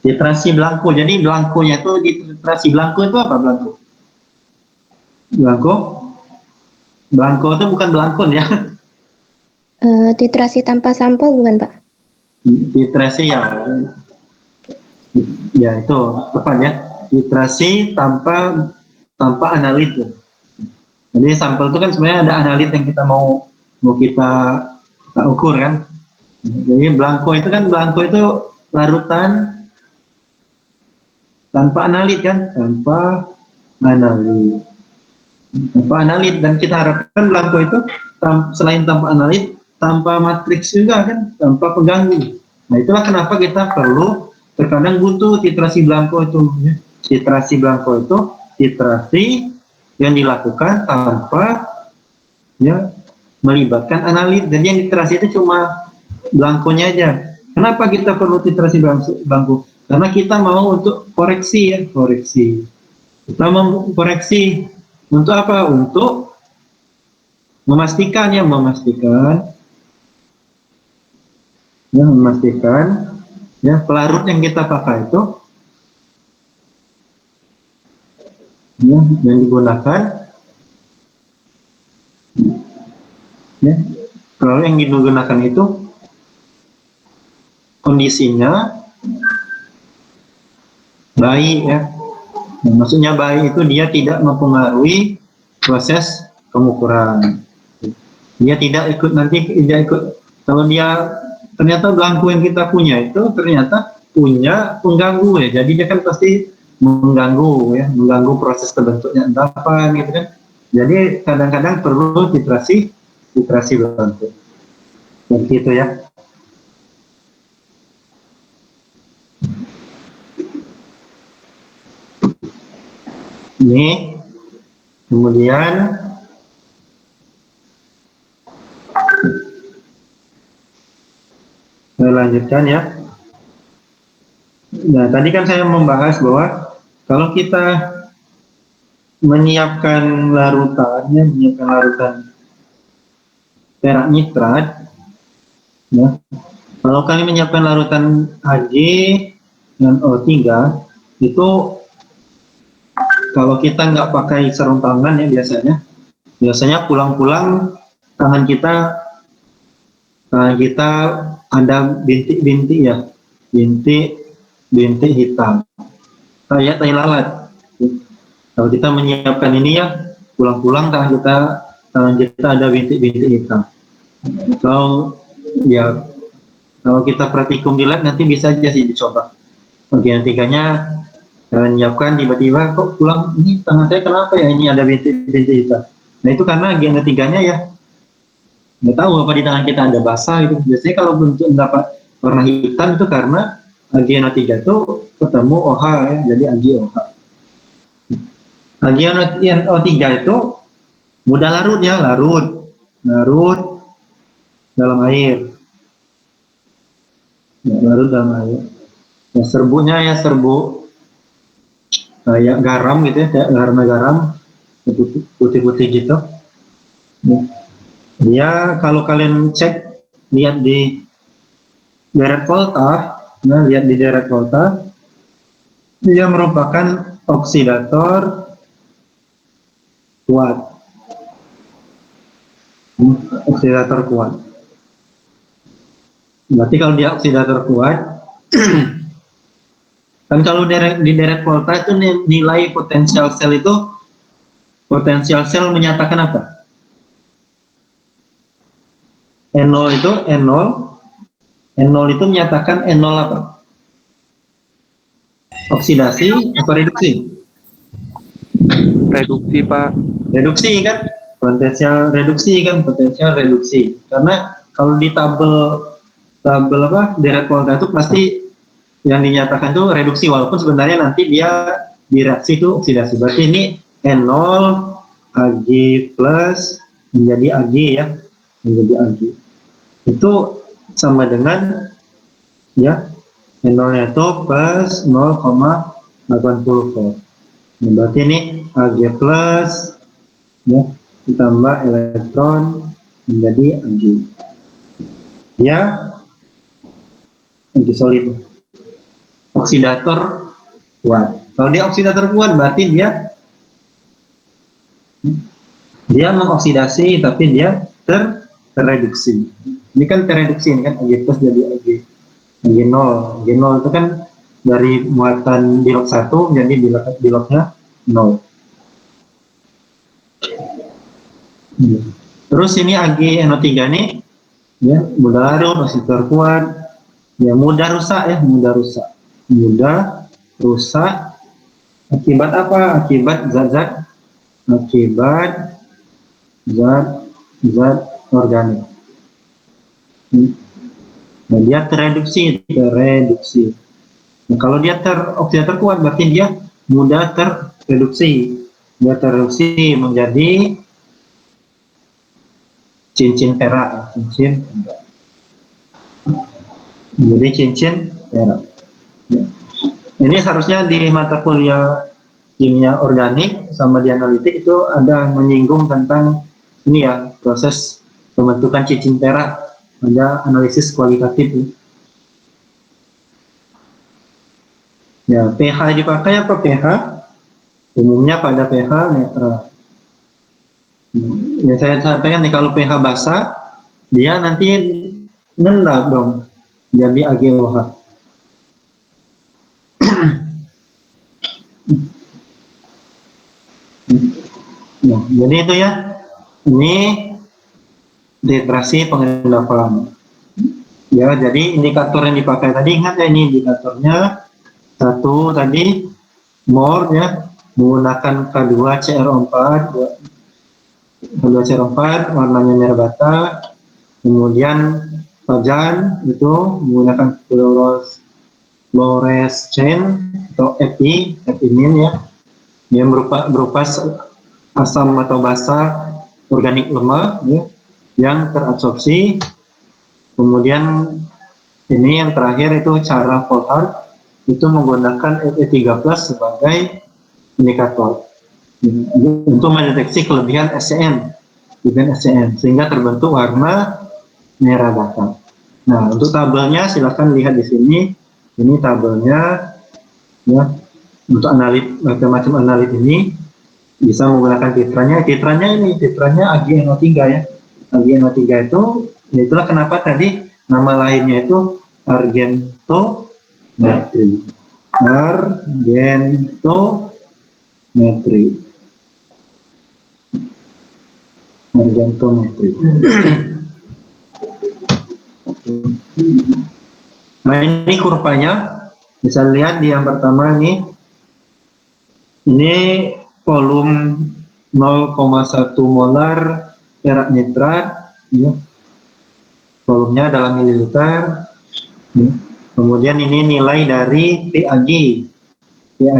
Titrasi blanko. Jadi blankonya itu, titrasi blanko itu apa blanko? Blanko itu bukan blankon ya. Titrasi tanpa sampel bukan Pak? Titrasi ya itu apa ya? Titrasi tanpa analit. Jadi sampel itu kan sebenarnya ada analit yang kita mau kita ukur kan. Jadi blanko itu larutan tanpa analit kan, tanpa analit, dan kita harapkan Blanco itu selain tanpa analit, tanpa matriks juga kan, tanpa pengganggu. Nah itulah kenapa kita perlu terkadang butuh titrasi Blanco itu. Titrasi Blanco itu titrasi yang dilakukan tanpa melibatkan analit. Jadi yang titrasi itu cuma Blanco-nya aja. Kenapa kita perlu titrasi Blanco? Karena kita mau untuk koreksi. Kita mau koreksi untuk apa? Untuk memastikan pelarut yang kita pakai itu yang digunakan kalau yang digunakan itu kondisinya baik ya. Maksudnya baik itu dia tidak mempengaruhi proses pengukuran. Dia tidak ikut kalau dia ternyata Blanco yang kita punya itu ternyata punya pengganggu ya. Jadi dia kan pasti mengganggu proses terbentuknya endapan gitu kan. Jadi kadang-kadang perlu titrasi Blanco. Begitu ya. Ini kemudian saya lanjutkan ya. Nah tadi kan saya membahas bahwa kalau kita menyiapkan larutan perak nitrat, ya, kalau kalian menyiapkan larutan Ag dan O3 itu kalau kita nggak pakai sarung tangan ya biasanya pulang-pulang tangan kita ada bintik-bintik ya, bintik hitam kayak tai lalat. Kalau kita menyiapkan ini ya pulang-pulang tangan kita ada bintik-bintik hitam. Kalau kita praktikum di lab nanti bisa aja sih dicoba. Bagian tiganya menyiapkan tiba-tiba kok pulang ini tangan saya kenapa ya ini ada bintik-bintik hitam. Nah itu karena bagian ketiganya ya nggak tahu apa di tangan kita ada basah gitu. Biasanya kalau bentuk dapat warna hitam itu karena AgNO3 itu ketemu OH ya, jadi AgOH. AgNO3 itu mudah larut dalam air. Larut dalam air. Ya, serbunya ya serbu kayak garam gitu ya, kayak garam putih-putih gitu. Ya, kalau kalian lihat di deret volta, dia merupakan oksidator kuat. Berarti kalau dia oksidator kuat, kan kalau di deret volta itu nilai potensial sel menyatakan apa? N0 itu menyatakan N0 apa? Oksidasi atau reduksi? Reduksi, Pak. Reduksi kan? Potensial reduksi. Karena kalau di tabel deret volta itu pasti yang dinyatakan itu reduksi, walaupun sebenarnya nanti dia di reaksi itu oksidasi. Berarti ini N0 Ag plus menjadi Ag ya, menjadi Ag. Itu sama dengan ya N0 itu plus 0,80 volt. Nah, berarti ini Ag plus ya ditambah elektron menjadi Ag. Ya, Ag solid. Oksidator kuat. Kalau dia oksidator kuat berarti dia mengoksidasi tapi dia terreduksi. Ini kan terreduksi, ini kan Ag plus jadi Ag0. Ag0 itu kan dari muatan bilok 1 menjadi biloknya 0. Terus ini AgNO3 nih ya mudah larut, oksidator kuat. Ya, mudah rusak ya, mudah rusak. Mudah rusak akibat apa? Akibat zat-zat organik. Nah, dia tereduksi. Nah, kalau dia oksidator kuat berarti dia mudah tereduksi. Dia tereduksi menjadi cincin perak, Jadi cincin perak. Ya. Ini seharusnya di mata kuliah kimia organik sama di analitik itu ada menyinggung tentang ini ya, proses pembentukan cincin perak, ada analisis kualitatif. Ya, pH dipakai apa pH? Umumnya pada pH netral. Ya, saya sampaikan nih, kalau pH basah, dia nanti ngendap dong, jadi AgOH. Nah, jadi itu ya, ini titrasi pengendapan. Ya, jadi indikator yang dipakai tadi, ingat ya, ini indikatornya satu tadi MOR ya, menggunakan K2CR4, warnanya merah bata. Kemudian Fajan itu menggunakan fluorescen atau epimin ya, yang berupa asam atau basa organik lemah ya, yang terabsorpsi. Kemudian ini yang terakhir itu cara Folhard itu menggunakan Fe3+ sebagai indikator untuk mendeteksi kelebihan SCN, sehingga terbentuk warna merah bata. Nah, untuk tabelnya silakan lihat di sini. Ini tabelnya ya, untuk macam-macam analit ini bisa menggunakan titranya AgNO3 ya. AgNO3 itu, itulah kenapa tadi nama lainnya itu argentometri. Nah, ini kurvanya, bisa lihat di yang pertama ini volume 0,1 molar perak nitrat ya. Volumenya dalam mililiter ya. Kemudian ini nilai dari PAG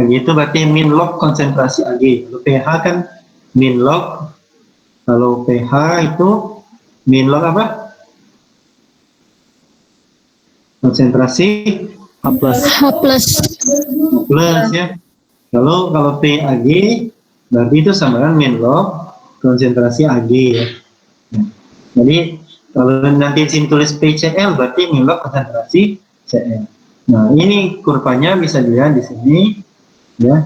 itu berarti min log konsentrasi Ag. Kalau pH kan min log, kalau pH itu min log apa? Konsentrasi H+. plus ya. Kalau PAG berarti itu sama dengan min log konsentrasi Ag ya. Jadi kalau nanti sini tulis PCl berarti min log konsentrasi Cl. Nah, ini kurvanya bisa dilihat di sini ya.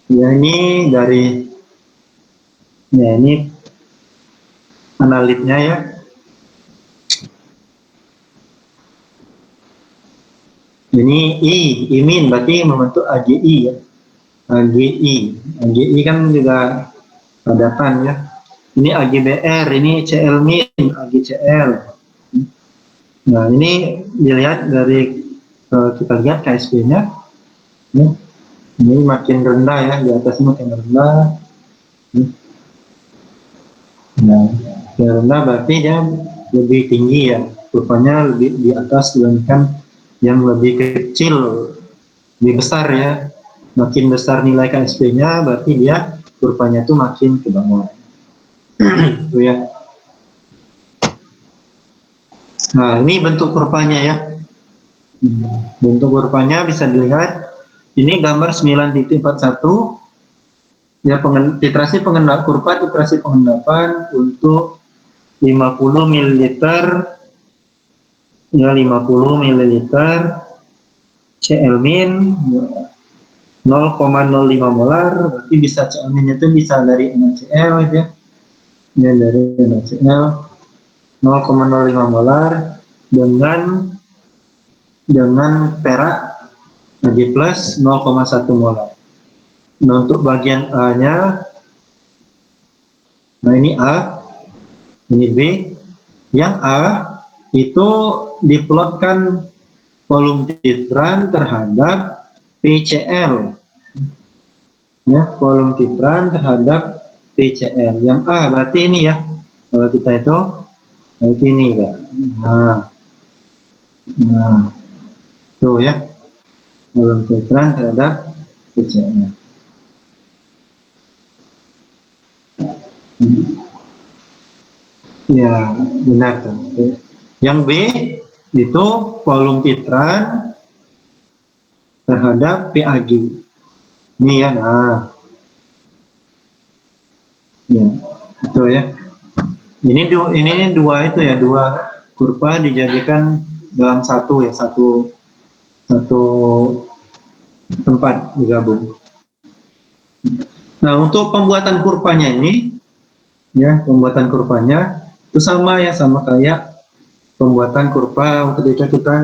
Ya, ini dari ya, ini analitnya ya. Ini imin berarti membentuk AgI ya. AgI kan juga padatan ya. Ini AgBr, ini Cl min, AgCl. Nah, ini dilihat dari kita lihat KSP-nya. Ya. Ini makin rendah ya, di atasnya makin rendah. Nah, yang rendah berarti dia lebih tinggi ya. Kurvanya lebih di atas dibandingkan yang lebih kecil, lebih besar ya. Makin besar nilai KSP-nya berarti dia kurvanya itu makin ke bawah. Itu ya. Nah, ini bentuk kurvanya ya. Bentuk kurvanya bisa dilihat. Ini gambar 9.41 ya, titrasi pengendapan untuk 50 ml ya, 50 ml Cl min 0,05 molar, berarti bisa Cl min itu bisa dari NaCl ya. Ya, dari NaCl 0,05 molar dengan perak Ag plus 0,1 molar. Nah, untuk bagian A-nya, nah ini A, ini B. Yang A itu diplotkan volume titran terhadap PCl. Ya, volume titran terhadap PCl. Yang A berarti ini ya. Kalau kita itu berarti ini ya. Nah, tuh ya. Volume titran terhadap PCl. Ya, benar tuh. Yang B itu volume titran terhadap PAG. Ini ya, nah. Ya, itu ya. Ini dua itu ya, dua kurva dijadikan dalam satu tempat digabung. Nah, untuk pembuatan kurvanya ini, ya, pembuatan kurvanya itu sama kayak pembuatan kurva ketika kita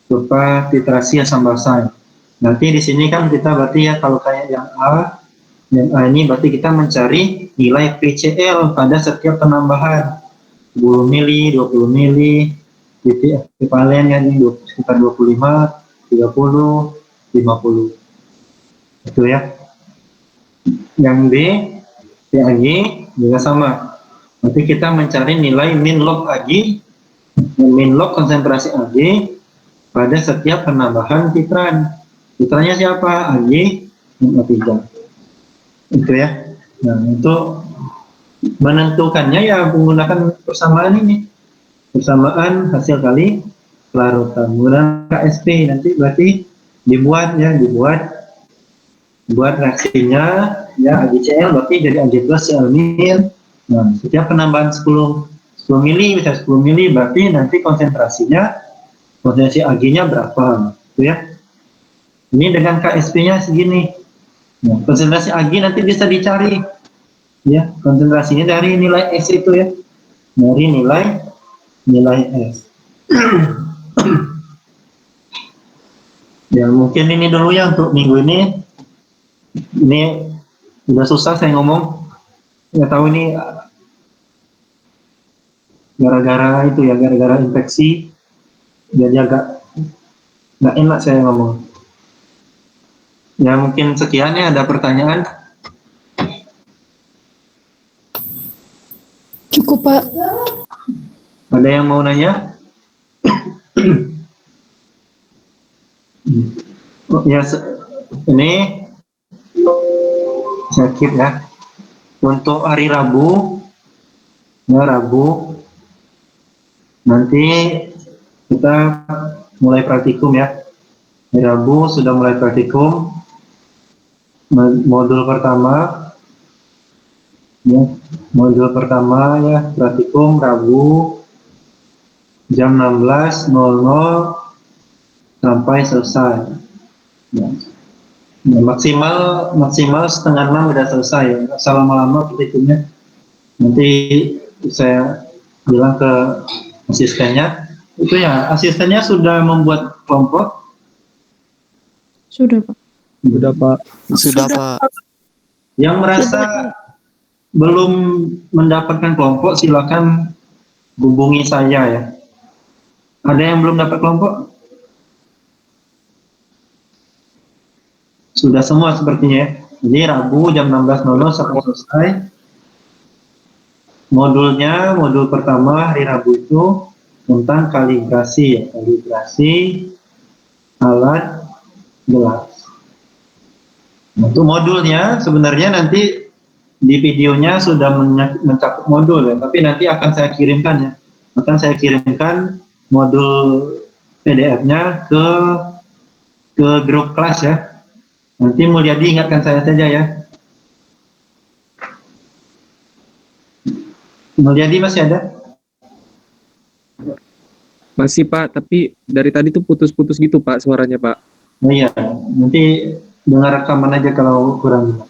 kurva titrasi asam basa. Nanti di sini kan kita berarti ya kalau kayak yang A ini berarti kita mencari nilai PCl pada setiap penambahan 10 mili, 20 mili, titik ekivalen ya ini sekitar 25, 30, 50. Itu ya. Yang B, PAG juga sama. Nanti kita mencari nilai min log AG, min log konsentrasi AG pada setiap penambahan titran. Titrannya siapa? AG min O3. Itu ya. Nah, untuk menentukannya ya menggunakan persamaan ini. Persamaan hasil kali larutan. Menggunakan KSP nanti berarti dibuat reaksinya ya AgCl berarti jadi Ag plus Cl min. Nah, setiap penambahan 10 mili bisa 10 mili berarti nanti konsentrasi Ag-nya berapa gitu ya. Ini dengan KSP-nya segini. Nah, konsentrasi Ag nanti bisa dicari ya, konsentrasinya dari nilai S itu ya. Dari nilai S. Ya, mungkin ini dulu ya untuk minggu ini. Ini udah susah saya ngomong. Nggak tahu ini gara-gara itu ya, gara-gara infeksi jadi agak nggak enak saya ngomong. Ya mungkin sekian ya, ada pertanyaan? Cukup, Pak. Ada yang mau nanya? Oh, ya, ini sakit ya. Untuk hari Rabu, nanti kita mulai praktikum ya. Hari Rabu sudah mulai praktikum. Modul pertama, ya, praktikum Rabu jam 16.00 sampai selesai. Ya. Ya, maksimal setengah 6 udah selesai ya. Asal lama-lama praktikumnya. Nanti saya bilang ke asistennya. Itu ya, asistennya sudah membuat kelompok. Sudah, Pak. Sudah, Pak. Sudah, Pak. Yang merasa belum mendapatkan kelompok, silakan hubungi saya ya. Ada yang belum dapat kelompok? Sudah semua sepertinya ya. Jadi Rabu jam 16.00 sampai selesai. Modul pertama hari Rabu itu tentang kalibrasi ya. Kalibrasi alat gelas. Untuk modulnya sebenarnya nanti di videonya sudah mencakup modul ya, tapi nanti akan saya kirimkan ya. Akan saya kirimkan modul PDF-nya ke grup kelas ya. Nanti Mulyadi ingatkan saya saja ya. Mulyadi masih ada? Masih, Pak, tapi dari tadi tuh putus-putus gitu, Pak, suaranya, Pak. Oh iya, nanti dengar rekaman aja kalau kurang.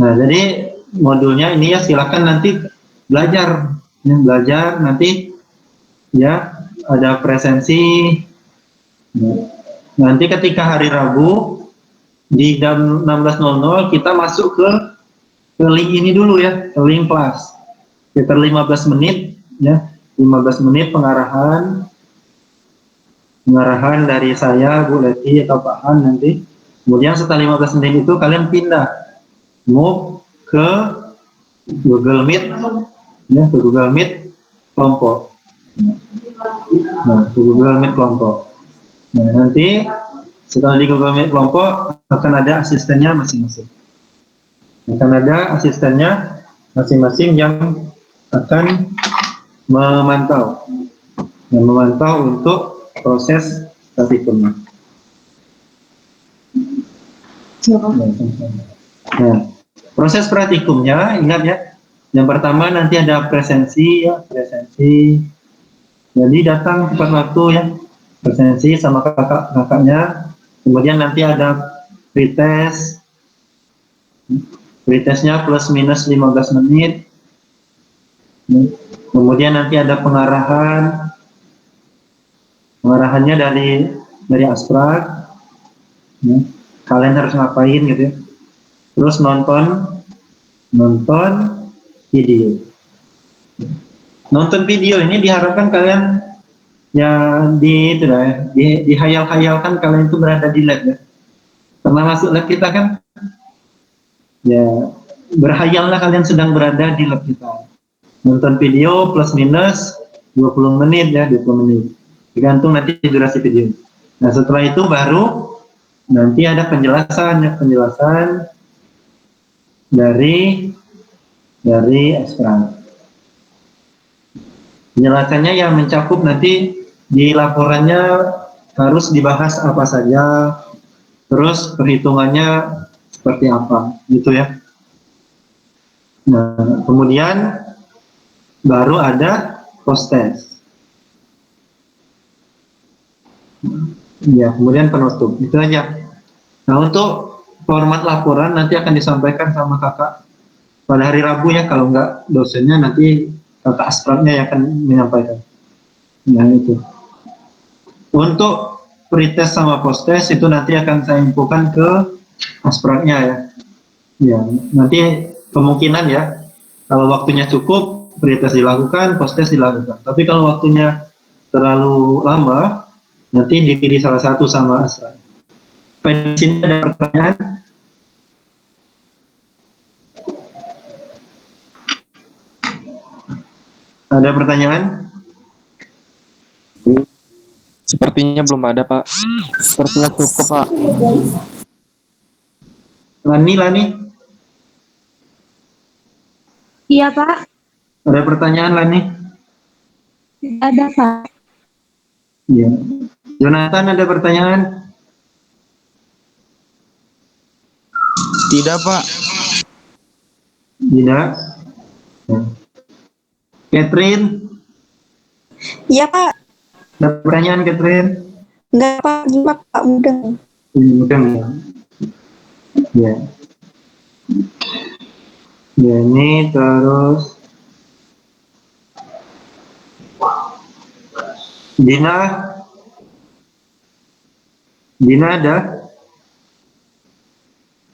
Nah, jadi modulnya ini ya silakan nanti belajar nanti ya ada presensi. Nanti ketika hari Rabu di jam 16.00 kita masuk ke link ini dulu ya, ke link kelas. Sekitar 15 menit ya, 15 menit pengarahan pengarahan dari saya, Bu Leti atau Pak Han nanti. Kemudian setelah 15 menit itu kalian pindah, move ke Google Meet, ya, ke Google Meet kelompok. Nah, ke Google Meet kelompok. Nah, nanti setelah di Google Meet kelompok akan ada asistennya masing-masing. Akan ada asistennya masing-masing yang akan memantau untuk proses praktikumnya. Nah, proses praktikumnya ingat ya, yang pertama nanti ada presensi ya, presensi. Jadi datang tepat waktu ya, presensi sama kakaknya. Kemudian nanti ada pretest. Pretestnya plus minus 15 menit. Kemudian nanti ada pengarahan. Pengarahannya dari Asprak. Ya. Kalian harus ngapain gitu ya. Terus nonton video. Nonton video ini diharapkan kalian ya dihayal-hayalkan kalian itu berada di lab ya. Karena masuk lab kita kan ya berhayallah kalian sedang berada di lab kita. Nonton video plus minus 20 menit ya, 20 menit. Tergantung nanti durasi video. Nah, setelah itu baru nanti ada penjelasan dari Asprak. Penjelasannya yang mencakup nanti di laporannya harus dibahas apa saja, terus perhitungannya seperti apa, gitu ya. Nah, kemudian baru ada post test. Ya, kemudian penutup, itu aja. Nah, untuk format laporan nanti akan disampaikan sama kakak pada hari Rabu ya, kalau enggak dosennya nanti kakak Aspraknya yang akan menyampaikan. Nah, itu. Untuk pretest sama post-test itu nanti akan saya infokan ke Aspraknya ya. Ya, nanti kemungkinan ya, kalau waktunya cukup, pretest dilakukan, post-test dilakukan. Tapi kalau waktunya terlalu lama, nanti dipilih salah satu sama Asprak. Di sini ada pertanyaan. Ada pertanyaan? Sepertinya belum ada, Pak. Sepertinya cukup, Pak. Lani? Iya, Pak. Ada pertanyaan, Lani? Ada, Pak. Iya. Jonathan, ada pertanyaan? Tidak, Pak. Tidak. Catherine, Iya, Pak. ada pertanyaan Catherine? Enggak, Pak. Gimana, Pak? Udah. Udah ya. Ya. Ya, ini terus Dina ada?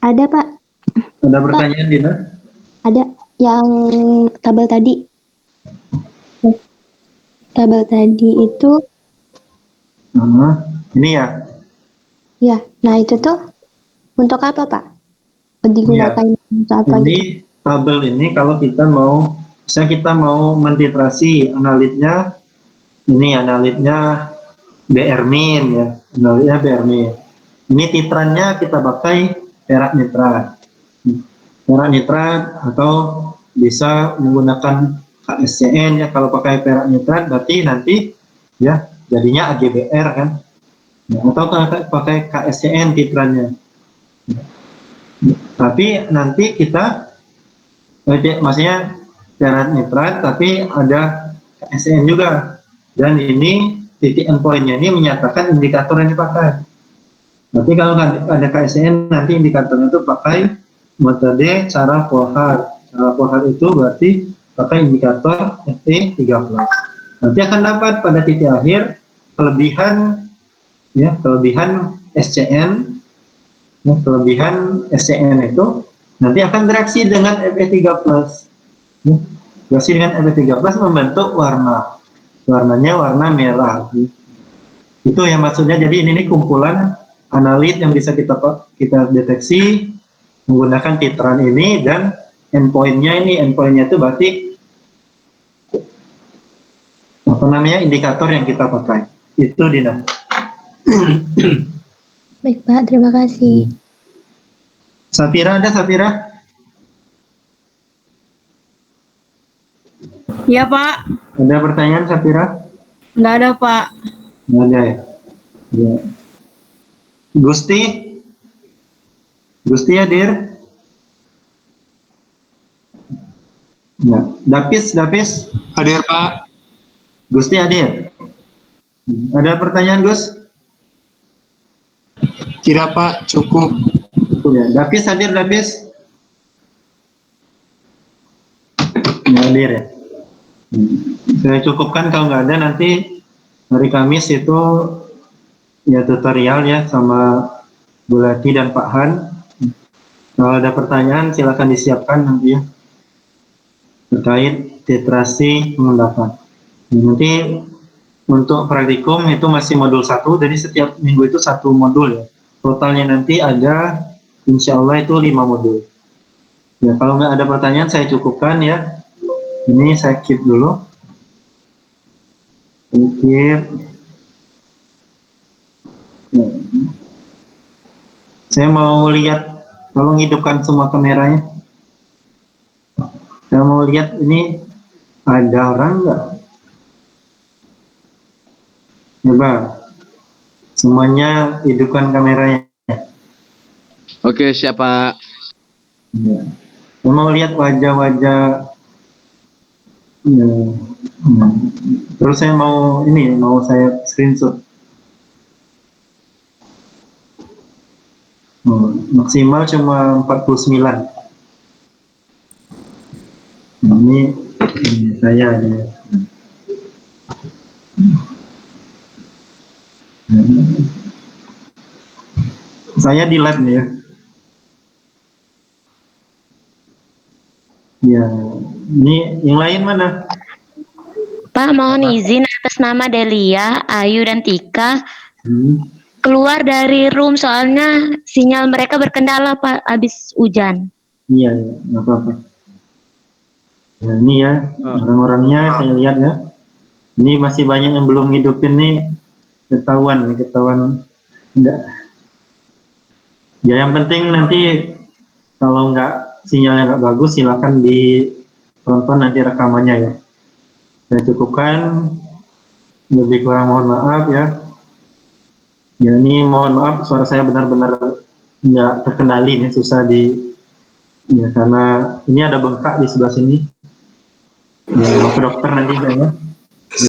Ada, Pak. Ada pertanyaan Dina? Ada yang tabel tadi. Tabel tadi itu, Ini ya. ya. Nah itu tuh untuk apa, Pak? Digunakan untuk apa? Ini Gitu? tabel ini kalau kita mau, misalnya kita mau mentitrasi analitnya, ini analitnya BR-min ya, analitnya BR-min. Ini titrannya kita pakai perak nitrat. Perak nitrat atau bisa menggunakan KSCN ya, kalau pakai perak nitrat berarti nanti ya jadinya AGBR kan. Ya, atau pakai KSCN titrannya. Tapi nanti kita maksudnya perak nitrat tapi ada KSCN juga. Dan ini titik endpoint-nya ini menyatakan indikator yang dipakai. Nanti kalau ada KSCN nanti indikatornya itu pakai metode cara Polhar. Cara Polhar itu berarti pakai indikator FT13. Nanti akan dapat pada titik akhir kelebihan ya, kelebihan SCN. Ya, kelebihan SCN itu nanti akan bereaksi dengan Fe3+. Ya, bereaksi dengan Fe3+ membentuk warna. Warnanya warna merah. Itu yang maksudnya. Jadi ini kumpulan analit yang bisa kita deteksi menggunakan titran ini, dan endpointnya itu berarti apa namanya, indikator yang kita pakai. Itu Dina. Baik Pak, terima kasih. Safira, ada Safira? Iya Pak, Ada pertanyaan Safira? nggak ada Pak. Nggak ada ya? Ya. Gusti? Gusti hadir? Ya. Davis? Hadir Pak. Gusti hadir? Ada pertanyaan Gus? Tidak Pak, cukup. Ya. Davis hadir, Davis? Nggak hadir ya? Saya cukupkan, kalau nggak ada nanti hari Kamis itu ya tutorial ya sama Bu Lati dan Pak Han. Kalau ada pertanyaan silakan disiapkan nanti ya terkait titrasi pengendapan. Nanti untuk praktikum itu masih modul 1, jadi setiap minggu itu 1 modul ya. Totalnya nanti ada insya Allah itu 5 modul. Ya, kalau nggak ada pertanyaan saya cukupkan ya. Ini saya keep dulu. Saya mau lihat, tolong hidupkan semua kameranya. Saya mau lihat ini ada orang nggak? Coba semuanya hidupkan kameranya. Oke, siapa? Ya. Saya mau lihat wajah-wajah. Ya. Terus saya mau saya screenshot. Maksimal cuma 49. Ini saya ya. Saya di lab nih ya. Ya, ini yang lain mana? Pak, mohon izin atas nama Delia, Ayu, dan Tika keluar dari room soalnya sinyal mereka berkendala Pak habis hujan. Iya, nggak apa-apa. Ya, ini ya orang-orangnya saya lihat ya. Ini masih banyak yang belum hidupin nih, ketahuan enggak. Ya yang penting nanti kalau sinyalnya nggak bagus silakan ditonton nanti rekamannya ya. Saya cukupkan, lebih kurang mohon maaf ya. Ya ini mohon maaf suara saya benar-benar nggak terkendali nih, susah ya karena ini ada bengkak di sebelah sini. Ya, ke dokter nanti ya.